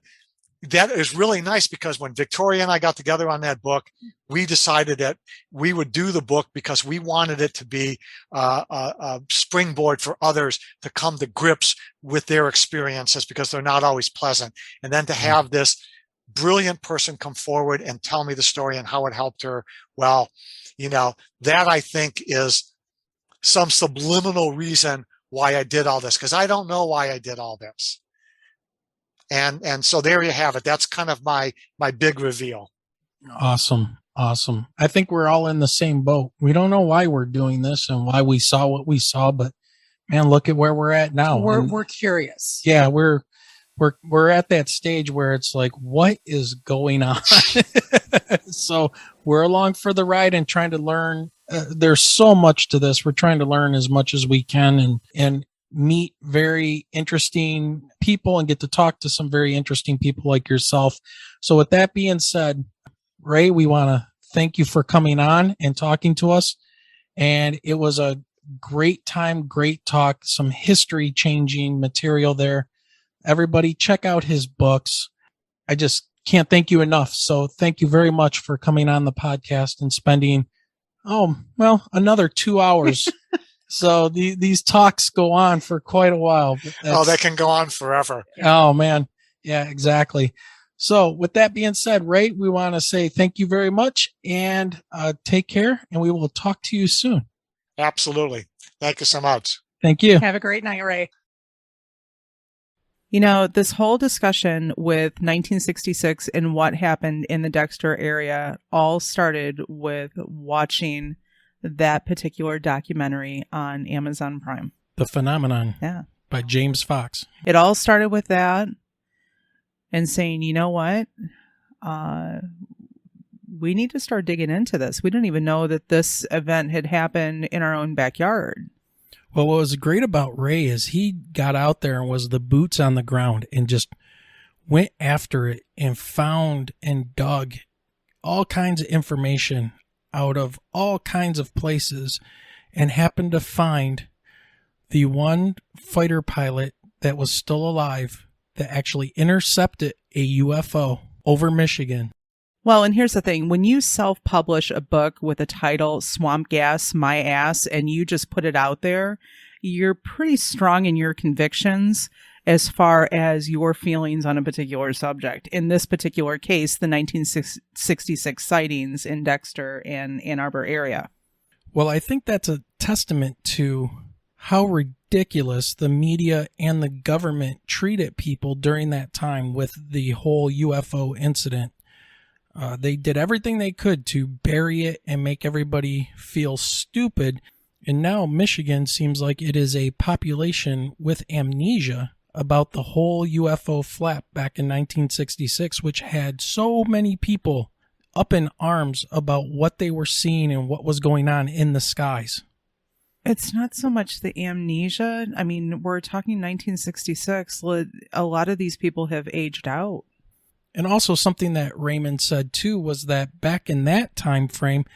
that is really nice, because when Victoria and I got together on that book, we decided that we would do the book because we wanted it to be a springboard for others to come to grips with their experiences, because they're not always pleasant. And then to have this brilliant person come forward and tell me the story and how it helped her. Well, that I think is some subliminal reason why I did all this, because I don't know why I did all this. And so there you have it. That's kind of my big reveal. Awesome. I think we're all in the same boat. We don't know why we're doing this and why we saw what we saw, but man, look at where we're at now. We're curious. Yeah, we're at that stage where it's like, what is going on? So we're along for the ride and trying to learn. There's so much to this. We're trying to learn as much as we can and meet very interesting people and get to talk to some very interesting people like yourself. So with that being said, Ray, we want to thank you for coming on and talking to us. And it was a great time, great talk, some history changing material there. Everybody check out his books. I just can't thank you enough. So thank you very much for coming on the podcast and spending, another 2 hours. So these talks go on for quite a while. They can go on forever. Oh, man. Yeah, exactly. So with that being said, Ray, we want to say thank you very much and take care, and we will talk to you soon. Absolutely. Thank you so much. Thank you. Have a great night, Ray. This whole discussion with 1966 and what happened in the Dexter area all started with watching that particular documentary on Amazon Prime. The Phenomenon. Yeah. By James Fox. It all started with that and saying, you know what? We need to start digging into this. We didn't even know that this event had happened in our own backyard. Well, what was great about Ray is he got out there and was the boots on the ground and just went after it and found and dug all kinds of information out of all kinds of places and happened to find the one fighter pilot that was still alive that actually intercepted a UFO over Michigan. Well, and here's the thing. When you self-publish a book with a title, Swamp Gas, My Ass, and you just put it out there, you're pretty strong in your convictions as far as your feelings on a particular subject. In this particular case, the 1966 sightings in Dexter and Ann Arbor area. Well, I think that's a testament to how ridiculous the media and the government treated people during that time with the whole UFO incident. They did everything they could to bury it and make everybody feel stupid. And now Michigan seems like it is a population with amnesia about the whole UFO flap back in 1966, which had so many people up in arms about what they were seeing and what was going on in the skies. It's not so much the amnesia. I mean, we're talking 1966. A lot of these people have aged out. And also something that Raymond said too was that back in that time frame,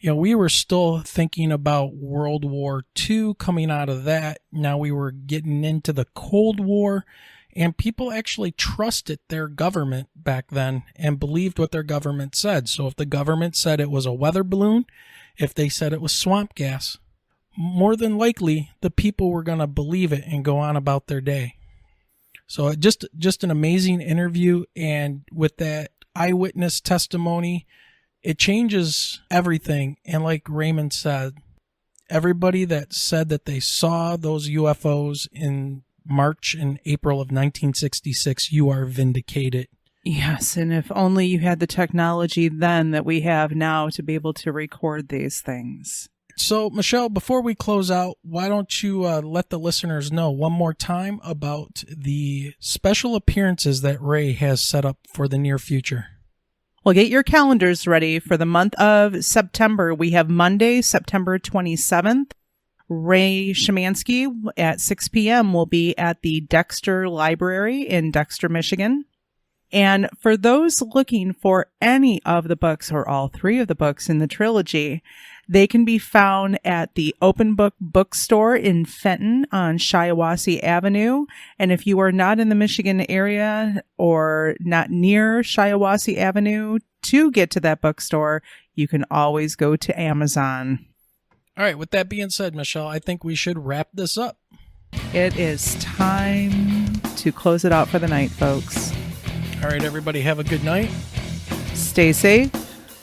we were still thinking about World War II coming out of that. Now we were getting into the Cold War, and people actually trusted their government back then and believed what their government said. So if the government said it was a weather balloon, if they said it was swamp gas, more than likely the people were going to believe it and go on about their day. So just an amazing interview, and with that eyewitness testimony, it changes everything. And like Raymond said, everybody that said that they saw those UFOs in March and April of 1966, you are vindicated. Yes, and if only you had the technology then that we have now to be able to record these things. So, Michelle, before we close out, why don't you let the listeners know one more time about the special appearances that Ray has set up for the near future? Well, get your calendars ready for the month of September. We have Monday, September 27th. Ray Szymanski at 6 p.m. will be at the Dexter Library in Dexter, Michigan. And for those looking for any of the books or all three of the books in the trilogy, they can be found at the Open Book Bookstore in Fenton on Shiawassee Avenue. And if you are not in the Michigan area or not near Shiawassee Avenue to get to that bookstore, you can always go to Amazon. All right, with that being said, Michelle, I think we should wrap this up. It is time to close it out for the night, folks. All right, everybody, have a good night. Stay safe.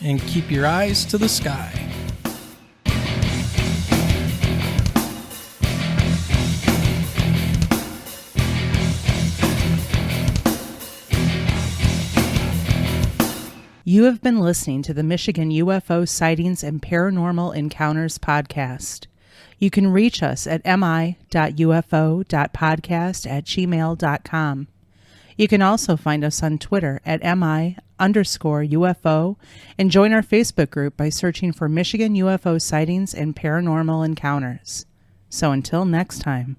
And keep your eyes to the sky. You have been listening to the Michigan UFO Sightings and Paranormal Encounters podcast. You can reach us at mi.ufo.podcast@gmail.com. You can also find us on Twitter at mi_UFO and join our Facebook group by searching for Michigan UFO Sightings and Paranormal Encounters. So until next time.